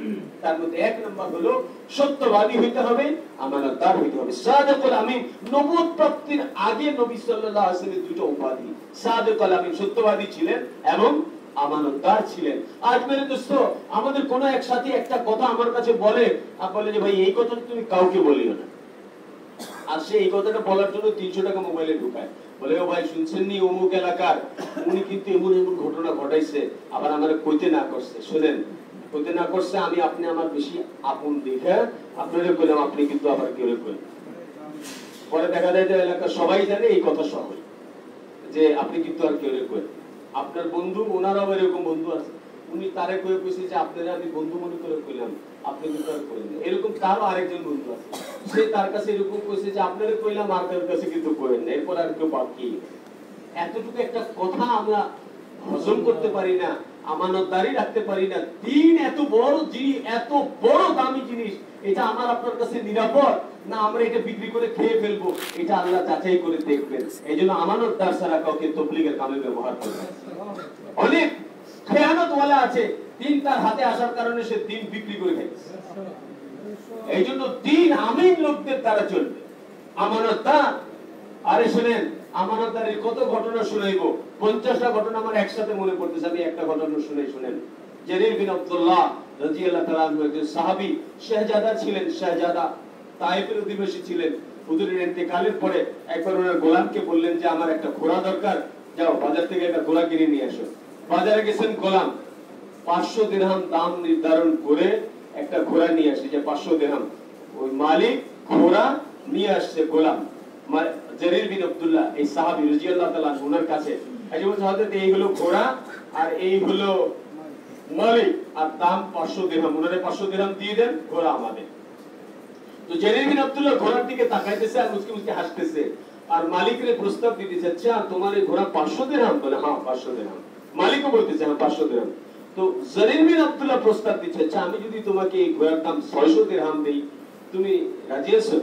তার মধ্যে এক নম্বর হলো সত্যবাদী হইতে হবে, আমানতদার হইতে হবে, সাদিকুল আমিন। নবুয়ত প্রাপ্তির আগে নবী সাল্লাল্লাহু আলাইহি ওয়াসাল্লামের দুটো উপাধি, সাদিকুল আমিন, সত্যবাদী ছিলেন এবং আমানতদার ছিলেন। আজ মেরে দোস্ত, আমাদের কোন এক সাথী একটা কথা আমার কাছে বলে, আর বলে যে ভাই এই কথাটা তুমি কাউকে বলিও না, আর সে এই কথাটা বলার জন্য 300 টাকা মোবাইলে ঢুকায়, বলে ও ভাই শুনছেন নি অমুক এলাকার উনি কিন্তু এমন ঘটনা ঘটাইছে, আবার আমারে কইতে না করছে, শুনেন কইতে না করছে, আমি আপনি আমার বেশি আপন দেখে আপনারে কইলাম, আপনি কিন্তু আবার কেউ কইলেন। পরে দেখা যায় যে এলাকা সবাই জানে এই কথা সবাই, যে আপনি কিন্তু আর কেউ কইলেন। আপনার বন্ধু, ওনারাও এরকম বন্ধু আছে, উনি তারে কয়ে কইছে যে আপনারা আমি বন্ধু মনে করে কইলাম, আপনি কিন্তু আর কইলেন। এরকম তারও আরেকজন বন্ধু আছে, সে তার কাছে এরকম কইছে যে আপনারা কইলাম, আর কারোর কাছে কিন্তু কইলেন না, এরপর আর কেউ বাকি। এতটুকু একটা কথা আমরা হজম করতে পারি না, আমানতদারি রাখতে পারি না। দিন এত বড় জিনিস, এত বড় দামি জিনিস, এটা আমার আপনার কাছে নিরাপদ না আমরা এটা বিক্রি করে খেয়ে ফেলবো, এটা আল্লাহ যাচাই করে দেখবেন। এইজন্য আমানতদার ছাড়া কাউকে তাবলীগের কামে ব্যবহার করবেন। অনেক খেয়ানতওয়ালা আছে, দিন তার হাতে আসার কারণে সে দিন বিক্রি করে খাইছে। এই জন্য দিন আমিন লোকদের দ্বারা চলবে, আমানতদার। আরে শুনেন, আমানতদারের কত ঘটনা শুনাইবো, 50টা ঘটনা আমার একসাথে মনে পড়তেছে। আমি একটা ঘটনা শুনেন। জারির বিন আব্দুল্লাহ রাদিয়াল্লাহু তাআলা আনহু একজন সাহাবী, শাহজাদা ছিলেন, শাহজাদা তায়েফের অধিবাসী ছিলেন। হুজুরের ইন্তেকালের পরে একবার ওনার গোলামকে বললেন যে আমার একটা ঘোড়া দরকার, যাও বাজার থেকে একটা ঘোড়া কিনে নিয়ে আসো। বাজারে গেছেন গোলাম, 500 দিরহাম দাম নির্ধারণ করে একটা ঘোড়া নিয়ে আসে, যে 500 দিরহাম। ওই মালিক ঘোড়া নিয়ে আসছে গোলাম জারির বিন আব্দুল্লাহ এই সাহাবী রাদিয়াল্লাহু তাআলা ওনার কাছে। এই যে হযরত এই হলো ঘোড়া আর এই হলো মালিক, আর দাম 500 দিরহাম, ওনারে 500 দিরহাম দিয়ে দেন, ঘোড়া আমাদের। তো জারির বিন আব্দুল্লাহ ঘোড়ার দিকে তাকাইতেছে আর মুচকি মুচকি হাসতেছে, আর মালিকরে প্রস্তাব দিতেছে, আচ্ছা তোমার এই ঘোড়া 500 দিরহাম? বলে হ্যাঁ 500 দিরহাম। মালিকও বলতেছে হ্যাঁ 500 দিরহাম। তো জারির বিন আব্দুল্লাহ প্রস্তাব দিচ্ছে, আচ্ছা আমি যদি তোমাকে এই ঘোড়ার দাম 600 দিরহাম দেই, তুমি রাজি আছো?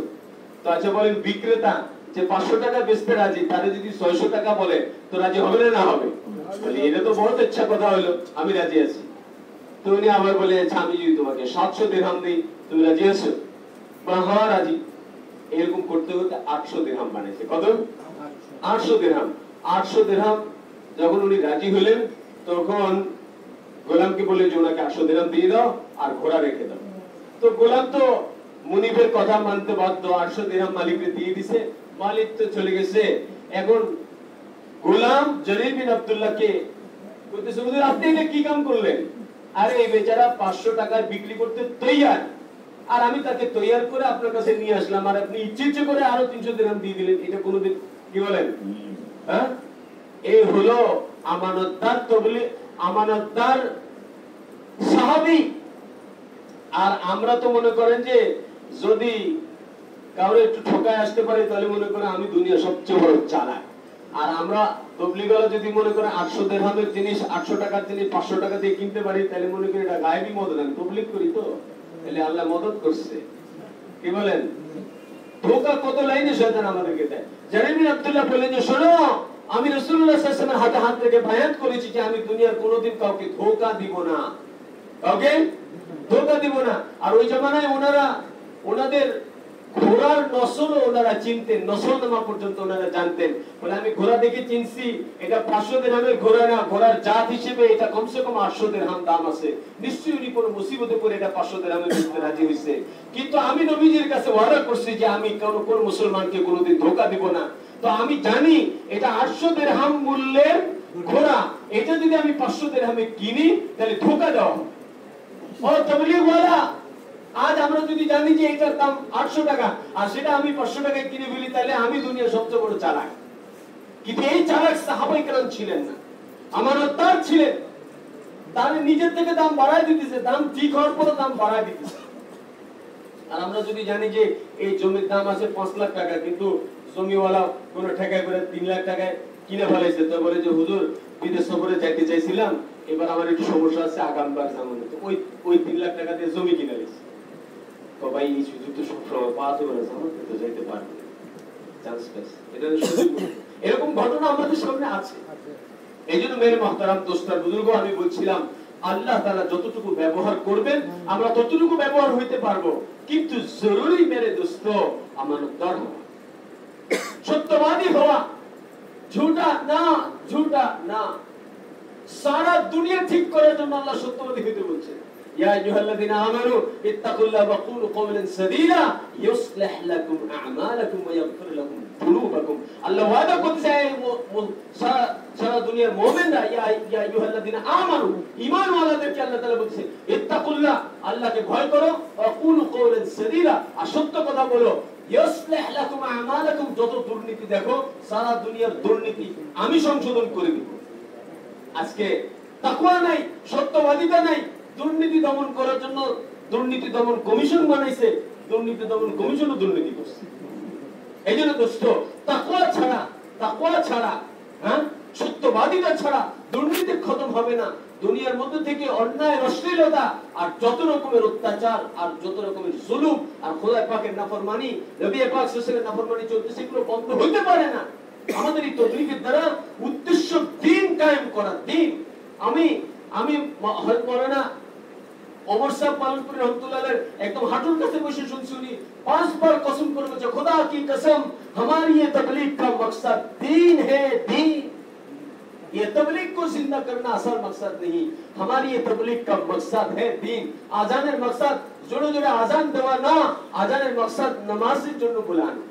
তো আচ্ছা বলেন বিক্রেতা যে 500 টাকা বেচতে রাজি, তারে যদি 600 টাকা বলে তো রাজি হবে না হবে? বলে এটা তো বহুত ইচ্ছা কথা হলো, আমি রাজি আছি। তো উনি আবার বলে, আচ্ছা আমি যদি তোমাকে 700 দিরহাম দেই, তুমি রাজি আছো? বলে হ্যাঁ রাজি। এরকম করতে করতে 800 দিরহাম বানাইছে। কত? 800 দিরহাম। 800 দিরহাম যখন উনি রাজি হলেন, তখন গোলামকে বলে যে ওনাকে 800 দিরহাম দিয়ে দাও আর ঘোড়া রেখে দাও। তো গোলাম তো মুনিবের কথা মানতে বাধ্য, 800 দিরহাম মালিককে দিয়ে দিছে। মালিক তো চলে গেছে। এখন গোলাম জারির বিন আব্দুল্লাহকে কইতেছে, হুজুর আপনি এটা কি কাম করলেন? আরে এই বেচারা 500 টাকায় বিক্রি করতে তৈয়ার, আর আমি তাকে তৈয়ার করে আপনার কাছে নিয়ে আসলাম, আর আপনি ইচ্ছে করে আরো 300 দিরহাম দিয়ে দিলেন। এটা কোনোদিন কি বলেন? হ্যাঁ, এই হলো আমানতদার। তবলি আমানতদার সাহাবী। আর আমরা তো মনে করেন যে যদি কাউরে একটু ঠকায় আসতে পারে তাহলে মনে করেন আমি দুনিয়া সবচেয়ে বড় চালাক। আর আমরা তবলিগরা যদি মনে করেন 800 দিরহামের জিনিস 800 টাকার জিনিস 500 টাকা দিয়ে কিনতে পারি, তাহলে মনে করি এটা গায়েবী মদত। আমি তবলিগ করি তো, তাহলে আল্লাহ মদত করছে। কি বলেন? ধোঁকা কত লাইনে শয়তান আমাদেরকে দেয়। জারির বিন আব্দুল্লাহ বললেন যে শোনো, আমি রাসূলুল্লাহ সাল্লাল্লাহু আলাইহি ওয়াসাল্লামের হাতে হাত রেখে বায়াত করেছি যে আমি দুনিয়ার কোনোদিন কাউকে ধোঁকা দিব না, কাউকে ধোঁকা দিব না। আর ওই জামানায় ওনাদের ঘোড়ার নসলও ওনারা চিনতেন, নসল নামা পর্যন্ত ওনারা জানতেন। বলে আমি ঘোড়া দেখে চিনছি এটা 500 দিরহামের ঘোড়া না, ঘোড়ার জাত হিসেবে এটা কমসে কম 800 দিরহাম দাম আছে, নিশ্চয়ই উনি কোনো মুসিবতে পড়ে এটা 500 দিরহামে বেচতে রাজি হইছে। কিন্তু আমি নবীজির কাছে ওয়াদা করছি যে আমি কোন মুসলমানকে কোনোদিন ধোঁকা দিব না। তো আমি জানি এটা 800 দিরহাম মূল্যের ঘোড়া, এটা যদি আমি 500 দিরহামে কিনি তাহলে ধোঁকা দেওয়া। ও তাবলীগ ওয়ালা, আজ আমরা যদি জানি যে এটার দাম 800 টাকা আর সেটা আমি 500 টাকায় কিনে ফেলি, তাহলে আমি দুনিয়ার সবচেয়ে বড় চালাক। কিন্তু এই চালাক সাহাবায়ে কেরাম ছিলেন না, আমানতদার ছিলেন। তারা নিজের থেকে দাম বাড়ায় দিতেছে, দাম ঠিক হওয়ার পর দাম বাড়ায় দিতেছে। আর আমরা যদি জানি যে এই জমির দাম আছে 5 লাখ টাকা, কিন্তু জমিওয়ালা কোন ঠেকায় করে 3 লাখ টাকায় কিনে ফেলাইছে, তো বলে যে হুজুর বিদেশ সফরে যাইতে চাইছিলাম, এবার আমার একটু সমস্যা আছে, আগামবার সামনে তো ওই 3 লাখ টাকা দিয়ে জমি কিনে নিয়েছে। তো ভাই এই সুযোগ তো সবসময় পাওয়া যাবে না, সামনে তো যাইতে পারবে চান্স পাস, এটা সুযোগ। এরকম ঘটনা আমাদের সামনে আছে। এইজন্য মেরে মুহতারাম দোস্তার বুজুর্গ, আমি বলছিলাম আল্লাহ তাআলা যতটুকু ব্যবহার করবেন আমরা ততটুকু ব্যবহার হইতে পারবো, কিন্তু জরুরি মেরে দোস্ত আমানতদার হওয়া, সত্যবাদী হওয়া, ঝুটা না। সারা দুনিয়া ঠিক করার জন্য আল্লাহ সত্যবাদী হইতে বলছেন। ইয়া আইয়ুহাল্লাযীনা আমানু ইত্তাকুল্লাহা ওয়া কুলু কওলান সাদীদা ইউসলিহ লাকুম আ'মালাকুম ওয়া ইয়াগফির লাকুম যুনুবাকুম। আল্লাহ ওয়াদা করছে সারা দুনিয়ার মুমিনরা, ইয়া আইয়ুহাল্লাযীনা আমানু, ঈমানওয়ালাদেরকে আল্লাহ তাআলা বলছে ইত্তাকুল্লাহ, আল্লাহকে ভয় করো, ওয়া কুলু কওলান সাদীদা, আর সত্য কথা বলো, ইউসলিহ লাকুম আ'মালাকুম, যত দুর্নীতি দেখো সারা দুনিয়ার দুর্নীতি আমি সংশোধন করে দিব। আজকে তাকওয়া নাই, সত্যবাদিতা নাই, দুর্নীতি দমন করার জন্য দুর্নীতি দমন কমিশন বানাইছে, দুর্নীতি দমন কমিশনও দুর্নীতি করছে। এইজন্য দোস্ত তাকওয়া ছাড়া হ্যাঁ সত্যবাদিতা ছাড়া দুর্নীতি খতম হবে না। দুনিয়ার মধ্যে থেকে অন্যায়, অশ্লীলতা আর যত রকমের অত্যাচার আর যত রকমের জুলুম আর খোদা পাকের নাফরমানি, নবী পাক সাল্লাল্লাহু আলাইহি ওয়াসাল্লামের নাফরমানি চলতেছে, এগুলো বন্ধ হইতে পারে না। আমাদের এই তদরিকের দ্বারা উদ্দেশ্য দিন কায়েম করা, দিন। আমি মৌলানা ওমর সাহেব পালনপুরি রহমতুল্লাহ একদম হাঁটুর কাছে বসে শুনছি, উনি 5 বার কসম করে বলছে, खुदा की कसम हमारी ये तबलीग का मकसद दीन है, दीन। ये तबलीग को जिंदा करना असल मकसद नहीं, हमारी ये तबलीग का मकसद है दीन। आजाনের मकसद জোরে জোরে আজান দেওয়া না, আজানের मकसद নামাজের জন্য বুলানো।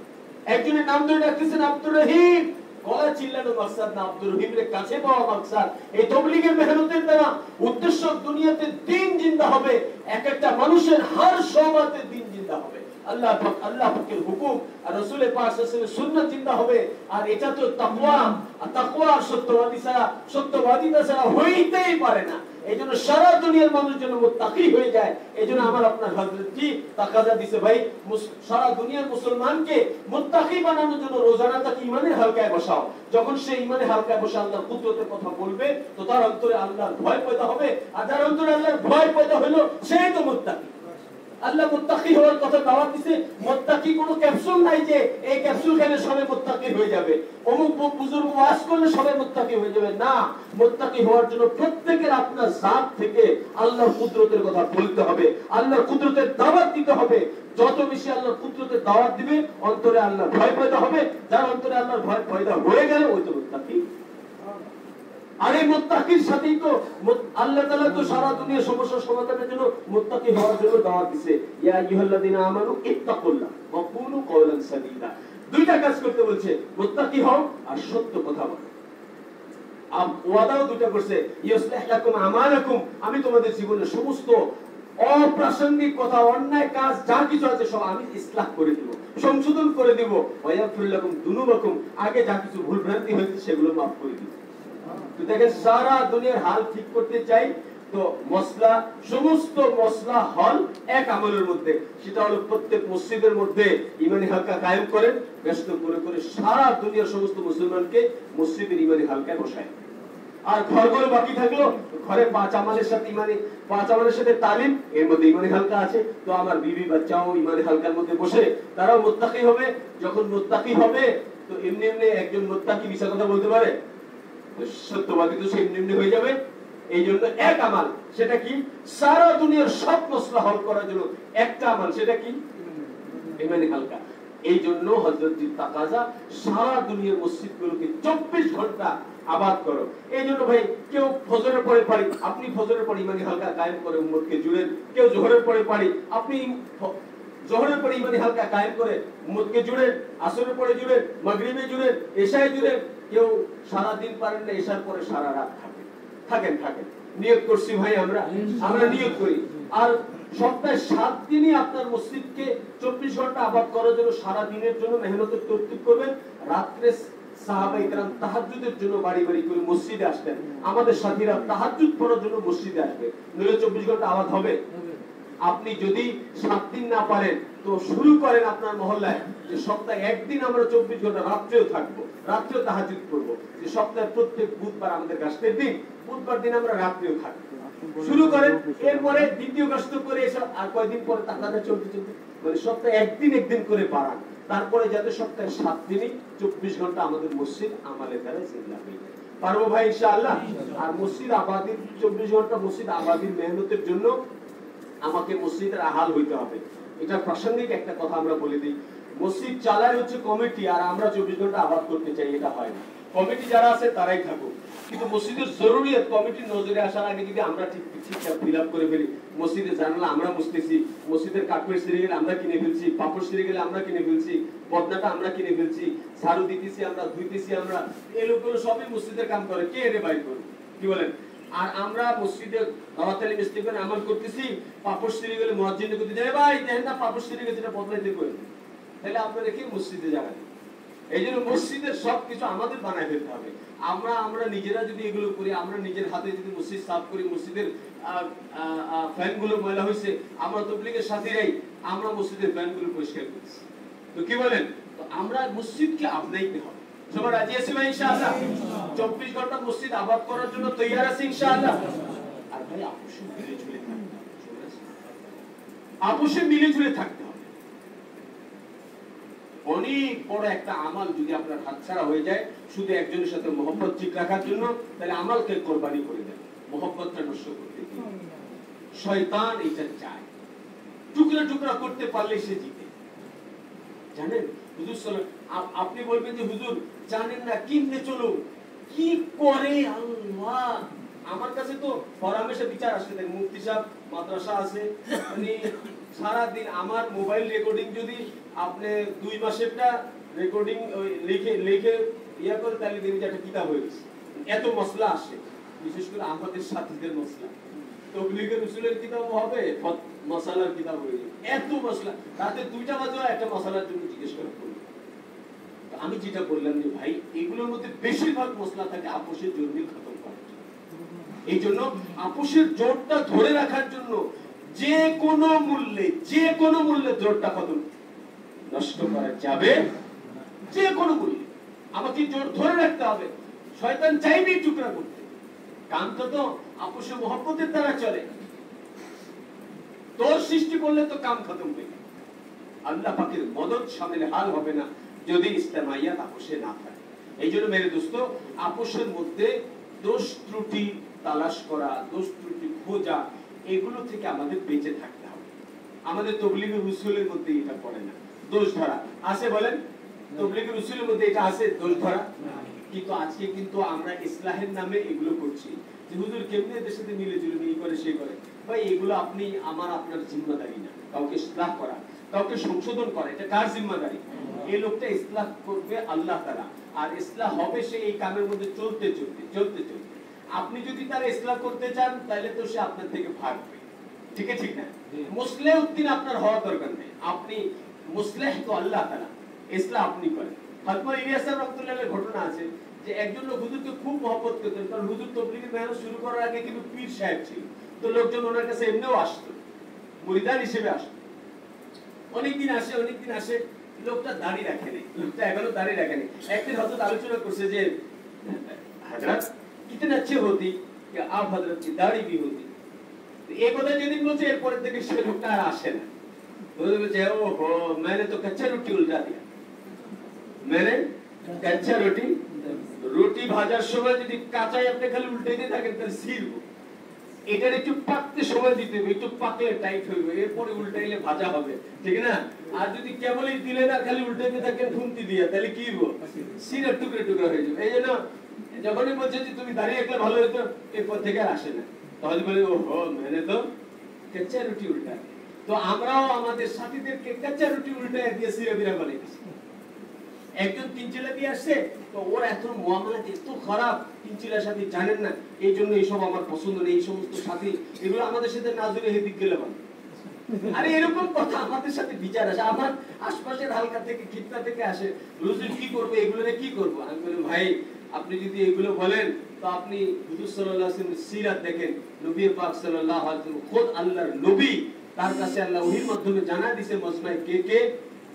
একজনের নাম ধরে ডাকতেছেন আব্দুর রহিম, গলা চিল্লানো মাকসাদ না, আব্দুর রহিমের কাছে পাওয়া মাকসাদ। এই তাবলীগের মেহনতের দ্বারা উদ্দেশ্য দুনিয়াতে দ্বীন জিন্দা হবে, এক একটা মানুষের হর শোবাতে দ্বীন জিন্দা হবে, আল্লাহ পাকের হুকুম আর রাসূল পাক সাল্লাল্লাহু আলাইহি ওয়াসাল্লামের সুন্নাত জিন্দা হবে। আর এটা তো তাকওয়া, আর তাকওয়া সত্যবাদিতা ছাড়া হইতেই পারে না। এইজন্য সারা দুনিয়ার মানুষ যেন মুত্তাকি হয়ে যায়, এইজন্য আমার আপনার হযরত জি তাকাজা দিছে, ভাই সারা দুনিয়ার মুসলমানকে মুত্তাকি বানানোর জন্য রোজানা তাকে ঈমানের হালকায় বসাও। যখন সে ঈমানের হালকায় বসে আল্লাহর কুদরতের কথা বলবে তো তার অন্তরে আল্লাহর ভয় পয়দা হবে, আর যার অন্তরে আল্লাহর ভয় পয়দা হলো সেই তো মুত্তাকি। আল্লাহ মুত্তাকি হওয়ার কথা দাওয়াত দিয়েছে। মুত্তাকি কোনো ক্যাপসুল নাই যে এই ক্যাপসুল খেলে সবাই মুত্তাকি হয়ে যাবে, অমুক বুজুর্গ ওয়াজ করলে সবাই মুত্তাকি হয়ে যাবে, না। মুত্তাকি হওয়ার জন্য প্রত্যেকের আপনার জাত থেকে আল্লাহর কুদরতের কথা বলতে হবে, আল্লাহর কুদরতের দাওয়াত দিতে হবে। যত বেশি আল্লাহর কুদরতের দাওয়াত দিবে অন্তরে আল্লাহর ভয় পয়দা হবে, যার অন্তরে আল্লাহর ভয় পয়দা হয়ে গেল ওই তো মুত্তাকি। আর এই মুত্তাকির সাথেই তো আল্লাহ তাআলা তো সারা দুনিয়ার সমস্যা সমাধানের জন্য মুত্তাকি হওয়ার জন্য দাওয়াত দিয়েছে, ইয়া আইয়ুহাল্লাযিনা আমানু ইত্তাকুল্লাহ ওয়া কুনু কওলান সাদীদা। দুইটা কাজ করতে বলছে, মুত্তাকি হও আর সত্য কথা বলো। ওয়াদাও দুটো করছে, ইউসলিহ লাকুম আমালাকুম, আমি তোমাদের জীবনের সমস্ত অপ্রাসঙ্গিক কথা, অন্যায় কাজ যা কিছু আছে সব আমি ইসলাহ করে দেব, সংশোধন করে দেব। ওয়া ইয়াগফির লাকুম দুনুবাকুম, আগে যা কিছু ভুল ভ্রান্তি হয়েছে সেগুলো মাফ করে দেব। তো দেখেন সারা দুনিয়ার হাল ঠিক করতে চাই তো মসলা, সমস্ত মসলা হল এক আমলের মধ্যে, সেটা হলো প্রত্যেক মসজিদের মধ্যে ইমানি হালকা কায়েম করেন, ব্যস্ত করে করে সারা দুনিয়ার সমস্ত মুসলমানকে মসজিদের ইমানি হালকায় বসায়। আর ঘরগুলো বাকি থাকলো, ঘরে 5 আমলের সাথে ইমানি 5 আমলের সাথে তালিম, এর মধ্যে ইমানি হালকা আছে, তো আমার বিবি বাচ্চাও ইমানি হালকার মধ্যে বসে তারাও মুত্তাকি হবে। যখন মুত্তাকি হবে তো এমনি এমনি একজন মুত্তাকি মিছা কথা বলতে পারে, সত্যবাদী তো সেমনি এমনি হয়ে যাবে। এই জন্য এক আমাল, সেটা কি? সারা দুনিয়ার সব মসলা হল করার জন্য একটা আমাল, সেটা কি? ইমানি হালকা। এই জন্য হযরত জি তাকাজা সারা দুনিয়ার মসজিদগুলোকে 24 ঘন্টা আবাদ করো। এই জন্য ভাই কেউ ফজরের পরে পড়ি, আপনি ফজরের পরে ইমানি হালকা কায়েম করে উম্মতকে জুড়েন। কেউ জোহরের পরে পড়ি, আপনি জোহরের পরে ইমানি হালকা কায়েম করে উম্মতকে জুড়েন। আসরের পরে জুড়েন, মাগরিবে জুড়েন, এশায় জুড়েন। কেউ সারা দিন পারেন না, এশার পরে সারা রাত থাকেন। নিয়ত করছি ভাই, আমরা নিয়ত করি। আর সপ্তাহে 7 দিনই আপনার মসজিদকে 24 ঘন্টা আবাদ করার জন্য সারা দিনের জন্য মেহনতের তরতিব করবেন। রাত্রে সাহাবায়ে কেরাম তাহাজ্জুদের জন্য বাড়ি বাড়ি করে মসজিদে আসতেন, আমাদের সাথীরা তাহাজ্জুদ পড়ার জন্য মসজিদে আসবে, নইলে 24 ঘন্টা আবাদ হবে। আপনি যদি 7 দিন না পারেন তো শুরু করেন আপনার মহল্লায় যে সপ্তাহে 1 দিন আমরা 24 ঘন্টা রাত্রেও থাকবো, রাত্রেও তাহাজ্জুদ করব। যে সপ্তাহে প্রত্যেক বুধবার আমাদের গাছের দিন, বুধবার দিন আমরা রাত্রেও থাকবো, শুরু করেন। এরপরে দ্বিতীয় কষ্ট করে এসব আর কয়েকদিন পরে তাকাদা চলতে মানে সপ্তাহে 1 দিন করে বাড়ান। তারপরে যাতে সপ্তাহে 7 দিনই 24 ঘন্টা আমাদের মসজিদ আমাদের দ্বারা জিন্দা হয়ে যায়। পারবো ভাই ইনশাআল্লাহ। আর মসজিদ আবাদির 24 ঘন্টা মসজিদ আবাদির মেহনতের জন্য আমাকে মসজিদের আহাল হইতে হবে। এটা প্রাসঙ্গিক একটা কথা আমরা বলে দিই, মসজিদ চালায় হচ্ছে কমিটি, আর আমরা 24 ঘন্টা আবাদ করতে চাই, এটা হয় না। কমিটি যারা আছে তারাই থাকুক, কিন্তু মসজিদের জরুরিয়ত কমিটির নজরে আসার আগে যদি আমরা ঠিকঠাক ফিল আপ করে ফেলি, মসজিদে জানালা আমরা মুছতেছি, মসজিদের কার্পেট ছিঁড়ে গেলে আমরা কিনে ফেলছি, পাপড় ছিঁড়ে গেলে আমরা কিনে ফেলছি, বদনাটা আমরা কিনে ফেলছি, ঝাড়ু দিতেছি আমরা, ধুইতেছি আমরা, এই লোকগুলো সবই মসজিদের কাম করে, কে এনে বাইর করে? কি বলেন? আর আমরা মসজিদে দাওয়াত তালিম ইস্তিগফার আমল করতেছি, পাপড় ছিঁড়ে গেলে মুয়াজ্জিনকে করতে যাই, ভাই দেখেন না পাপড় ছিঁড়ে গেছে, এটা বদলাইতে কই? তাহলে আপনারা কি মসজিদে যাবেন? এই জন্য মসজিদের সবকিছু আমাদের বানায় ফেলতে হবে। আমরা নিজেরা যদি এগুলো করি, আমরা নিজের হাতে যদি মসজিদ সাফ করি, মসজিদের ফ্যানগুলো ময়লা হয়েছে, আমরা তাবলীগের সাথীরাই আমরা মসজিদের ফ্যানগুলো পরিষ্কার করছি। তো কি বলেন? তো আমরা মসজিদকে আপনাইতে হবে। সবাই রাজি আছি ভাই ইনশাআল্লাহ? 24 ঘন্টা মসজিদ আবাদ করার জন্য তৈয়ার আছি ইনশাআল্লাহ। আর ভাই আপসে মিলে ঝুলে থাকতে হবে, আপসে মিলে ঝুলে থাকতে হবে। অনেক বড় একটা আমাল যদি আপনার হাতছাড়া হয়ে যায় শুধু একজনের সাথে মহব্বত ঠিক রাখার জন্য, তাহলে আমালকে কোরবানি করে দেন। মোহব্বতটা নষ্ট করতে দিবে। শয়তান এটা চায়, টুকরা টুকরা করতে পারলে সে জিতে। জানেন হুজুর আপনি বলবেন যে হুজুর জানেন না কিমনে চলো, কি করে আল্লাহ। আমার কাছে তো ফরামেশে বিচার আসে, দেখ মুফতি সাহেব মাদ্রাসা আছে, মানে সারা দিন আমার মোবাইল রেকর্ডিং যদি আপনি 2 মাসেরটা রেকর্ডিং লিখে লিখে ইয়া করে তাহলে দেখবেন যে একটা কিতাব হয়ে গেছে। এত মশলা আসে, বিশেষ করে আমাদের সাথীদের মশলা। তবলিগের উসুলের কিতাব হবে, মশালার কিতাব হয়ে যাবে, এত মশলা। রাতে 2টা বাজে একটা মশালার জন্য জিজ্ঞেস করা পড়বে। আমি যেটা বললাম যে ভাই এগুলোর মধ্যে বেশিরভাগ মশলা থাকে আপোষের জন্য খতম করার জন্য। এই জন্য আপোষের জোরটা ধরে রাখার জন্য যে কোনো মূল্যে জোরটা খতম নষ্ট করা যাবে, যে কোনো মূল্যে আমাকে জোর ধরে রাখতে হবে। শয়তান চাইবে টুকরা করতে, কাম তো আপোষে মহব্বতের দ্বারা চলে। তোর সৃষ্টি করলে তো কাম খতম হয়ে যাবে। আল্লাহ পাকের মদদ শামিল হাল হবে না যদি ইস্তেমাইয়াত আপোষে না থাকে। এই জন্য মেরে দোস্ত, আপোষের মধ্যে দোষ ত্রুটি তালাশ করা, দোষ ত্রুটি খোঁজা, এগুলো থেকে আমাদের বেঁচে থাকতে হবে। আমাদের তবলিগের উসুলের মধ্যে এটা পড়ে না, দোষ ধরা আছে। বলেন তবলিগের উসুলের মধ্যে এটা আছে, দোষ ধরা। কিন্তু আজকে কিন্তু আমরা ইসলাহের নামে এগুলো করছি যে হুজুর কেমনে এদের সাথে মিলে জুলে এই করে সে করে। ভাই এগুলো আপনি আপনার জিম্মাদারি না। কাউকে ইসলাহ করা, কাউকে সংশোধন করা, এটা কার জিম্মাদারি? এই লোকটা ইসলাহ করবে আল্লাহ তাআলা, আর ইসলাহ হবে সে এই কামের মধ্যে চলতে চলতে। আপনি যদি তার ইসলাহ করতে চান তাহলে তো সে আপনার থেকে ভাগবে, ঠিক না? মুসলিহ উদ্দিন আপনার হওয়া দরকার নেই, আপনি মুসলিহ তো আল্লাহ তাআলা, ইসলাহ আপনি করেন। হযরত ইলিয়াস রাহমাতুল্লাহ ঘটনা আছে যে একজন লোক হুজুরকে খুব মহব্বত করতেন, কারণ হুজুর তাবলীগের মেহনত শুরু করার আগে কিন্তু পীর সাহেব ছিল, তো লোকজন ওনার কাছে এমনিও আসতো, মুরিদান হিসেবে আসতো। অনেকদিন আসে, লোকটা দাড়ি রাখেনি, লোকটা এখনো দাড়ি রাখেনি। একদিন হযরত আলোচনা করছে যে হযরত कितने अच्छे होती कि आप हजरत की दाढ़ी भी होती। এই কথা যেদিন বলছে এরপরের থেকে সে লোকটা আর আসে না। বলছে ওহো मैंने तो कच्चा रोटी उल्टा दिया, मैंने कच्चा রুটি ভাজার সময় যদি কাঁচাই আপনি খালি উল্টাইতে থাকেন তাহলে ছিড়বো। এটার একটু পাকতে সময় দিতে হবে, একটু পাকলে টাইট হইবে, এরপরে উল্টাইলে ভাজা হবে, ঠিক না? আর যদি কেবলই দিলে না খালি উল্টাইতে থাকেন খুন্তি দিয়া, তাহলে কি হইব? ছিঁড়ে টুকরে টুকরে হয়ে যাবে। এই জন্য যখনই বলছে যে তুমি দাঁড়িয়ে রাখলে ভালো হতো, এরপর থেকে আর আসে না। তাহলে বলে ওহো मैंने तो कच्चा रोटी उल्टा। তো আমরাও আমাদের সাথীদেরকে কাঁচা রুটি উল্টায় দিয়ে ছিঁড়ে বিরা করে দিছি। একজন তিনচিলা দিয়ে আসছে, তো ওর এত মুআমালা এত খারাপ, তিনচিলার সাথে জানেন না, এই জন্য এইসব আমার পছন্দ নেই, এই সমস্ত সাথী এগুলো আমাদের সাথে না জুড়ে হেদিক গেলে ভালো। আরে এরকম কথা আমাদের সাথে বিচার আসে, আমার আশপাশের হালকা থেকে খিত্তা থেকে আসে, হুজুর কি করবে এগুলো কি করব? আমি বলি ভাই আপনি যদি এগুলো বলেন তো আপনি হুজুর সাল্লাল্লাহু আলাইহি ওয়াসাল্লামের সিরাত দেখেন, নবী পাক সাল্লাল্লাহু আলাইহি ওয়াসাল্লাম খোদ আল্লাহর নবী, তার কাছে আল্লাহ ওহীর মাধ্যমে জানা দিয়েছে মজমায় কে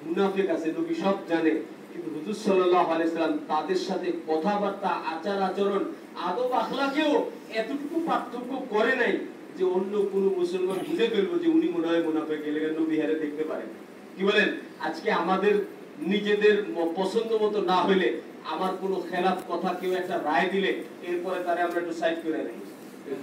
মুনাফিক আছে, নবী সব জানে। কিন্তু হুজুর সাল্লাল্লাহু আলাইহি ওয়াসাল্লাম তাদের সাথে কথাবার্তা, আচার আচরণ, আদব আখলাকেও এতটুকু পার্থক্য করে নাই যে অন্য কোন মুসলমান বুঝে ফেলবো যে উনি মনে হয় মুনাফিক, এলাকার নবী হারে দেখতে পারেন। কি বলেন? আজকে আমাদের নিজেদের পছন্দ মতো না হইলে, আমার কোন খেলাফ কথা কেউ একটা রায় দিলে, এরপরে তারে আমরা একটু সাইড করে রাখি,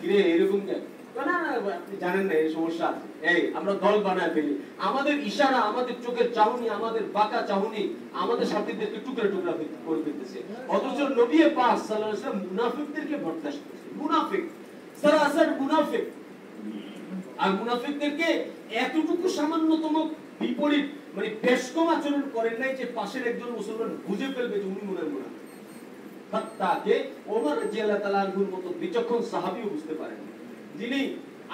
কিরে এরকম কেন? না আপনি জানেন না এই সমস্যা, এই আমরা দল বানায় ফেলি। আমাদের ইশারা, আমাদের চোখের চাহনি, আমাদের বাঁকা চাহনি আমাদের সাথীদেরকে টুকরা টুকরা করে ফেলতেছে। অথচ নবী পাক সাল্লাল্লাহু আলাইহি ওয়াসাল্লাম মুনাফিকদেরকে বরদাস্ত করেছেন। মুনাফিক সরাসরি মুনাফিক, আর মুনাফিকদেরকে এতটুকু সামান্যতম বিপরীত মানে বেশকম আচরণ করেন নাই যে পাশের একজন মুসলমান বুঝে ফেলবে যে উনি মনে হয় মুনাফিক। হাত্তাকে ওমর রাদিয়াল্লাহু তাআলা আনহুর মতো বিচক্ষণ সাহাবীও বুঝতে পারেন, যিনি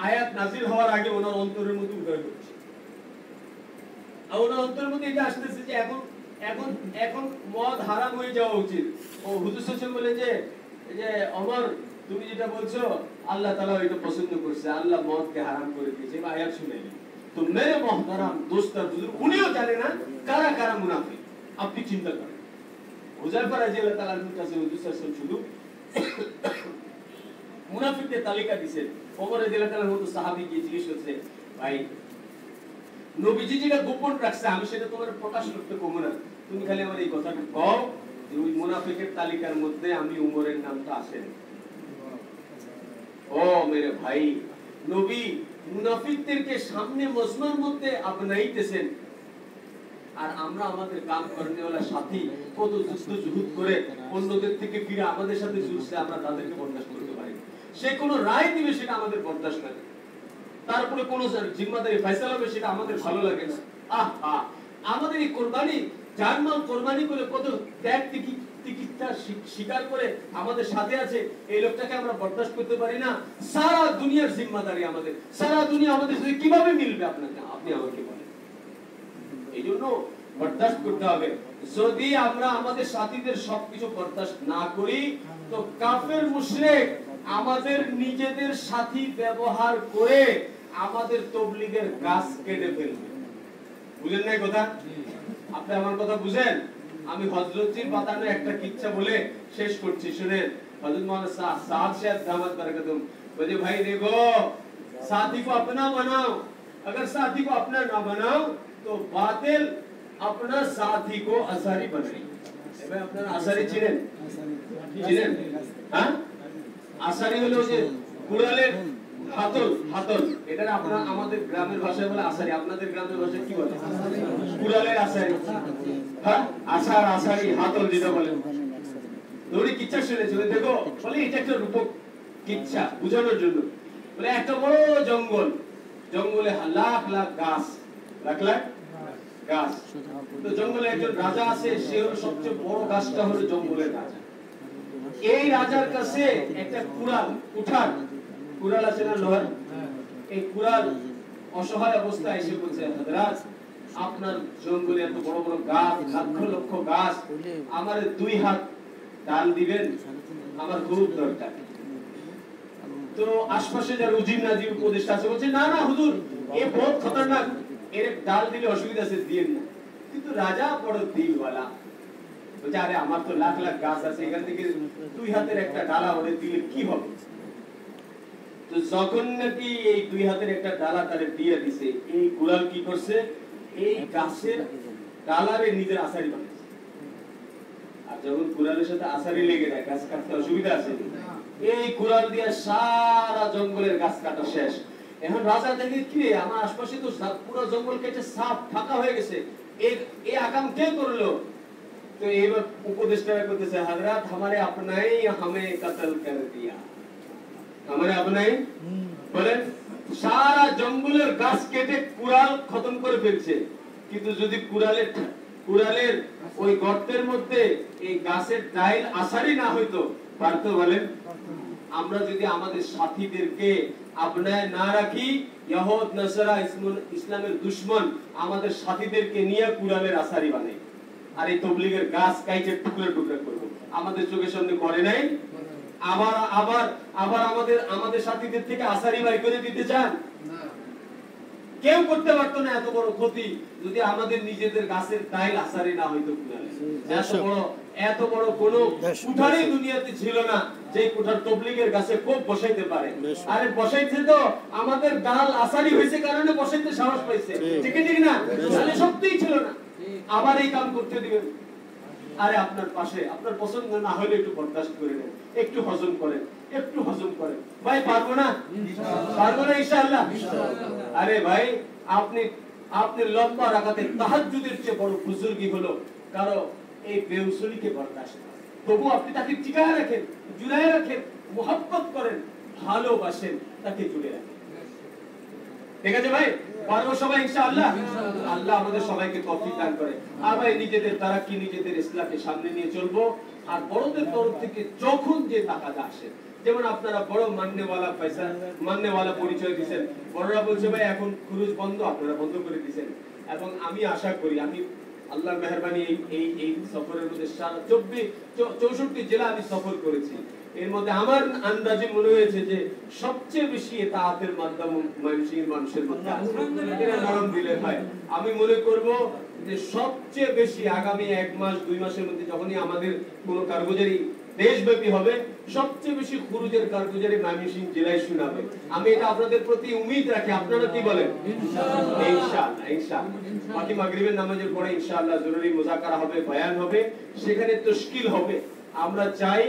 আয়াত নাযিল হওয়ার আগে ওনার অন্তরের মধ্যে উদয় হচ্ছে, আর ওনার অন্তরের মধ্যে এটা আসতেছে যে এখন মদ হারাম হয়ে যাওয়া উচিত। ও হুজুর সাল্লাল্লাহু বলে যে ওমর তুমি যেটা বলছো আল্লাহ তাআলা এটা পছন্দ করছে, আল্লাহ মদকে হারাম করে দিয়েছে, এই আয়াত শুনে নিন। তো মেরে মুহতারাম দোস্ত আর বুজুর্গ, উনিও জানে না কারা কারা মুনাফিক। আপনি চিন্তা করেন, হুযায়ফা রাদিয়াল্লাহু তাআলা আনহুর কাছে হুজুর সাল্লাল্লাহু আলাইহি ওয়াসাল্লাম শুধু মুনাফিকদের তালিকা দিয়েছেন। ওমর রাদিয়াল্লাহু তাআলার মতো সাহাবী গিয়ে জিজ্ঞেস করছে, ভাই নবীজি যেটা গোপন রাখছে আমি সেটা তোমার প্রকাশ করতে কমু না, তুমি খালি আমার এই কথাটা কও যে ওই মুনাফিকের তালিকার মধ্যে আমি উমরের নামটা আসে না। ও মেরে ভাই, নবী মুনাফিকদেরকে সামনে মজমার মধ্যে আপনাইতেছেন, আর আমরা আমাদের কাম করেনেওয়ালা সাথী কত যুদ্ধ করে অন্যদের থেকে ফিরে আমাদের সাথে যুদ্ধে আমরা তাদেরকে বরদাস্ত করতে পারি। সে কোনো রায় দিবে সেটা আমাদের বরদাস্ত লাগে, তারপরে কোন জিম্মাদারি ফয়সালা হবে সেটা আমাদের ভালো লাগে না। আহা, আমাদের এই কোরবানি, জানমাল কোরবানি করে কত ত্যাগ তিতিক্ষা স্বীকার করে আমাদের সাথে আছে, এই লোকটাকে আমরা বরদাস্ত করতে পারি না। সারা দুনিয়ার জিম্মাদারি আমাদের, সারা দুনিয়া আমাদের সাথে কিভাবে মিলবে আপনাকে, আপনি আমাকে বলেন। এই জন্য বরদাস্ত করতে হবে। যদি আমরা আমাদের সাথীদের সবকিছু বরদাস্ত না করি, তো কাফের মুশরিক আমাদের নিজেদের সাথী ব্যবহার করে আমাদের তাবলীগের গাছ কেটে ফেলবে। বুঝেন না কথা? আপনি আমার কথা বুঝেন? আমি হযরতজির বাতানো একটা কিচ্ছা বলে শেষ করছি, শুনেন। হযরত মাওলানা সাহেব সাহেব দামাত বরকতুম বলে, ভাই দেখো, साथी को अपना बनाओ, अगर साथी को अपना ना बनाओ तो बातिल अपना साथी को आसारी बनाए। भाई আপনারা আসারি চিনেন? চিনেন? হ্যাঁ, আসারি হলো যে কুড়ালের হাতল, হাতল। এটা আপনারা আমাদের গ্রামের ভাষায় বলে আসারি, আপনাদের গ্রামের ভাষায় কি বলে? কুড়ালের আসারি। হ্যাঁ, আসার আসারি হাতল যেটা বলে। দড়ি কিচ্ছা শুনেছো? দেখো, বলে এটা একটা রূপক কিচ্ছা বোঝানোর জন্য। বলে একটা বড় জঙ্গল, জঙ্গলে লাখ লাখ গাছ, লাখ লাখ গাছ। তো জঙ্গলে একজন রাজা আছে, সে হলো সবচেয়ে বড় গাছটা হলো জঙ্গলের রাজা। এই রাজার কাছে একটা কুড়াল, উঠান কুড়াল আছে না লোহার, এই কুড়াল অসহায় অবস্থায় এসে বলছে, হযরত আপনার জঙ্গলে এত বড় বড় গাছ, লক্ষ লক্ষ গাছ, আমার 2 হাত ডাল দিবেন, আমার খুব দরকার। তো আশপাশে যারা উজির নাজির উপদেষ্টা আছে বলছে, না না হুজুর, এ বহুত খতরনাক, এর ডাল দিলে অসুবিধা আছে, দিয়েন না। কিন্তু রাজা বড় দিলওয়ালা, বলছে আরে আমার তো লাখ লাখ গাছ আছে, এখান থেকে 2 হাতের একটা ডালা ওরে দিলে কি হবে? তো যখন নাকি এই 2 হাতের একটা ডালা তারে দিয়ে দিছে, এই কুড়াল কি করছে, এই গাছের ডালারে নিজের আসারি বানাইছে। আর যখন কুড়ালের সাথে আসারি লেগে যায়, গাছ কাটতে অসুবিধা আছে, এই কুড়াল দিয়ে সারা জঙ্গলের গাছ কাটা শেষ। এখন রাজা দেখে, কি আমার আশপাশে তো পুরো জঙ্গল কেটে সাফ ফাঁকা হয়ে গেছে, এই আকাম কে করলো? তো এবার উপদেষ্টারা করতেছে, হযরত हमारे अपना ही हमें कत्ल कर दिया, हमारे अपना ही। বলেন সারা জঙ্গলের গাছ কেটে কুড়াল খতম করে ফেলছে, কিন্তু যদি কুড়ালের ওই গর্তের মধ্যে এই গাছের ডাইল আসারি না হইতো পারতো? বলেন, আমরা যদি আমাদের সাথীদেরকে আপনায় না রাখি, ইহুদ নাসারা ইসলামের দুশমন আমাদের সাথীদেরকে নিয়ে কুড়ালের আসারি বানায়, আর এই তাবলীগের গাছ কাইটে টুকরো টুকরো করব। আমাদের চোখের সামনে করে নাই, আবার আবার আবার আমাদের সাথীদের থেকে আসারি বাই করে দিতে চান? কেউ করতে পারতো না এত বড় ক্ষতি, যদি আমাদের নিজেদের গাছের ডাইল আসারি না হইতো কুড়ালে। এত বড় কোন কুঠারই দুনিয়াতে ছিল না যে কুঠার তাবলীগের গাছে খুব বসাইতে পারে। আরে বসাইছে তো আমাদের ডাল আসারি হয়েছে কারণে বসাইতে সাহস পাইছে, ঠিক ঠিক না? তাহলে সত্যিই ছিল না। আবার এই কাম করতে দিবেন? আরে আপনার পাশে, আপনার পছন্দ না হলে একটু বরদাস্ত করে নেন, একটু হজম করেন, একটু হজম করেন। ভাই পারবো না, পারবো না ইনশাআল্লাহ। আরে ভাই, আপনি লম্বা রাকাতে তাহাজ্জুদের চেয়ে বড় বুজুর্গি হলো কারো এই বেউসুলিকে বরদাস্ত করেন, তবু আপনি তাকে টিকায় রাখেন, জুড়ায় রাখেন, মোহাব্বত করেন, ভালোবাসেন, তাকে জুড়ে রাখেন। ঠিক আছে ভাই? পারবো সবাই ইনশাআল্লাহ? আল্লাহ আমাদের সবাইকে তৌফিক দান করে। আর ভাই নিজেদের তারাক্কি, নিজেদের ইসলামকে সামনে নিয়ে চলবো। আর বড়দের তরফ থেকে যখন যে তাকাদা আসে, যেমন আপনারা বড় মান্যওয়ালা পরিচয় দিয়েছেন, বড়রা বলছে ভাই এখন খুরুজ বন্ধ, আপনারা বন্ধ করে দিয়েছেন। এবং আমি আশা করি, আমি আল্লাহর মেহেরবানি এই সফরের মধ্যে 64 জেলা আমি সফর করেছি, এর মধ্যে আমার আন্দাজে মনে হয়েছে যে সবচেয়ে বেশি তাআতের মাধ্যম মানুষের মধ্যে আছে। এরা নরম দিলের ভাই, আমি মনে করব যে সবচেয়ে বেশি আগামী 1 মাস 2 মাসের মধ্যে যখনই আমাদের কোনো কারগুজারি দেশব্যাপী হবে, সবচেয়ে বেশি খুরুজের কারগুজারি ময়মনসিংহ জেলায় শোনাবে। আমি এটা আপনাদের প্রতি উম্মীদ রাখি। আপনারা কি বলেন? ইনশাআল্লাহ, ইনশাআল্লাহ, ইনশাআল্লাহ। বাকি মাগরিবের নামাজের পরে ইনশাআল্লাহ জরুরি মুযাকারা হবে, বয়ান হবে, সেখানে তাশকিল হবে। আমরা চাই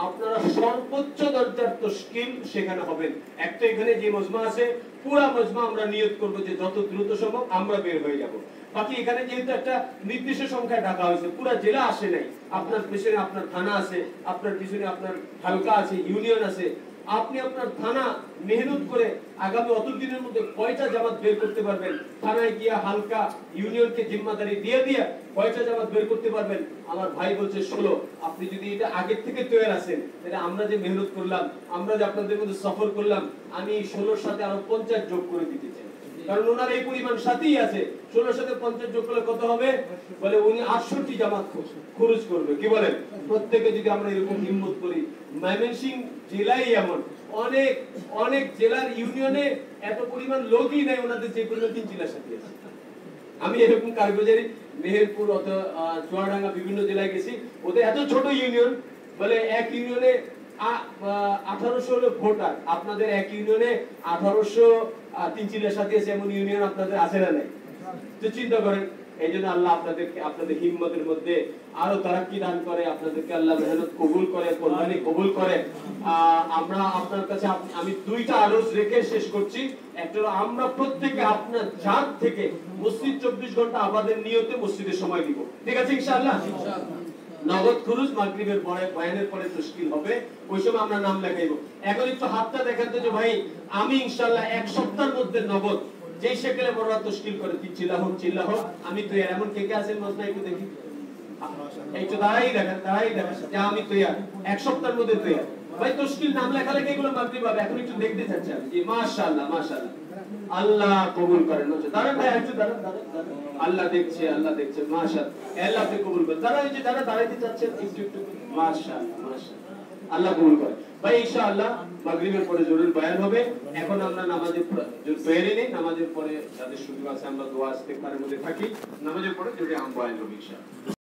আপনারা সর্বোচ্চ দরজার তাশকিল সেখানে হবেন। একটা এখানে যে মজমা আছে পুরো মজমা আমরা নিয়ত করব যে যত দ্রুত সম্ভব আমরা বের হয়ে যাব। বাকি এখানে যেহেতু একটা নির্দিষ্ট সংখ্যায় ডাকা হয়েছে, পুরো জেলা আসে নাই, আপনার পিছনে আপনার থানা আছে, আপনার পিছনে আপনার হালকা আছে, ইউনিয়ন আছে, আপনি আপনার থানা মেহনত করে আগামী অত দিনের মধ্যে কয়টা জামাত বের করতে পারবেন, থানায় গিয়া হালকা ইউনিয়নকে জিম্মাদারি দিয়ে দিয়া কয়টা জামাত বের করতে পারবেন। আমার ভাই বলছে 16। আপনি যদি এটা আগে থেকে তৈরি আছেন, তাহলে আমরা যে মেহনত করলাম, আমরা যে আপনাদের মধ্যে সফর করলাম, আমি 16 সাথে আরো 50 যোগ করে দিতে চাই। কারণ ওনার এই পরিমাণ সাথেই আছে, 16 সাথে 50 যোগ করলে কত হবে? বলে উনি 68টি জামাত খরচ করবে। কি বলেন? প্রত্যেকে যদি আমরা এরকম হিম্মত করি, ময়মনসিংহ জেলায় এমন অনেক অনেক জেলার ইউনিয়নে এত পরিমাণ লোকই নাই ওনাদের যে পরিমাণ 3 জেলার সাথে আছে। আমি এরকম কারগুজারি মেহেরপুর অথবা চুয়াডাঙ্গা বিভিন্ন জেলায় গেছি, ওদের এত ছোট ইউনিয়ন, বলে এক ইউনিয়নে 1800 হলো ভোটার, আপনাদের এক ইউনিয়নে 1800 3 জেলার সাথে আছে, এমন ইউনিয়ন আপনাদের আছে না নাই? তো চিন্তা করেন। এই জন্য আল্লাহ আপনাদেরকে আপনাদের হিম্মতের মধ্যে আরো তারাক্কি দান করে, আপনাদেরকে আল্লাহ মেহনত কবুল করে, কোরবানি কবুল করে। আমরা আপনার কাছে আমি দুইটা আরজ রেখে শেষ করছি। একটা হলো আমরা প্রত্যেকে আপনার জাত থেকে মসজিদ 24 ঘন্টা আবাদের নিয়তে মসজিদে সময় দিব। ঠিক আছে ইনশাআল্লাহ? নগদ খরচ মাগরিবের পরে বয়ানের পরে তাশকিল হবে, ওই সময় আমরা নাম লেখাইবো। এখন একটু হাতটা দেখাতে যে ভাই আমি ইনশাআল্লাহ এক সপ্তাহের মধ্যে নগদ যেই শেকেলে বড় তাশকিল করে চিল্লা হোক আমি তো এমন কে কে আছেন মজনা একটু দেখি। এই তো দাঁড়াই দেখেন যে আমি তৈয়ার, এক সপ্তাহের মধ্যে তৈয়ার। ভাই তাশকিল নাম লেখা লেখা এগুলো মাগরিব হবে। এখন একটু দেখতে চাচ্ছি আমি জি মাশাআল্লাহ মাশাআল্লাহ, আল্লাহ কবুল করেন। দাঁড়ান ভাই একটু দাঁড়ান, আল্লাহ দেখছে মাশাআল্লাহ, আল্লাহ আপনি কবুল করেন। যারা এই যে যারা দাঁড়াইতে চাচ্ছেন একটু মাশাআল্লাহ মাশাআল্লাহ, আল্লাহ কবুল করে। ভাই ইনশাআল্লাহ মাগরিবের পরে জরুরি বয়ান হবে। এখন আমরা নামাজের তৈরি নেই, নামাজের পরে যাদের সুযোগ আছে আমরা দোয়া ইস্তেগফারের মধ্যে থাকি, নামাজের পরে যদি বয়ান হবে ইনশাআল্লাহ।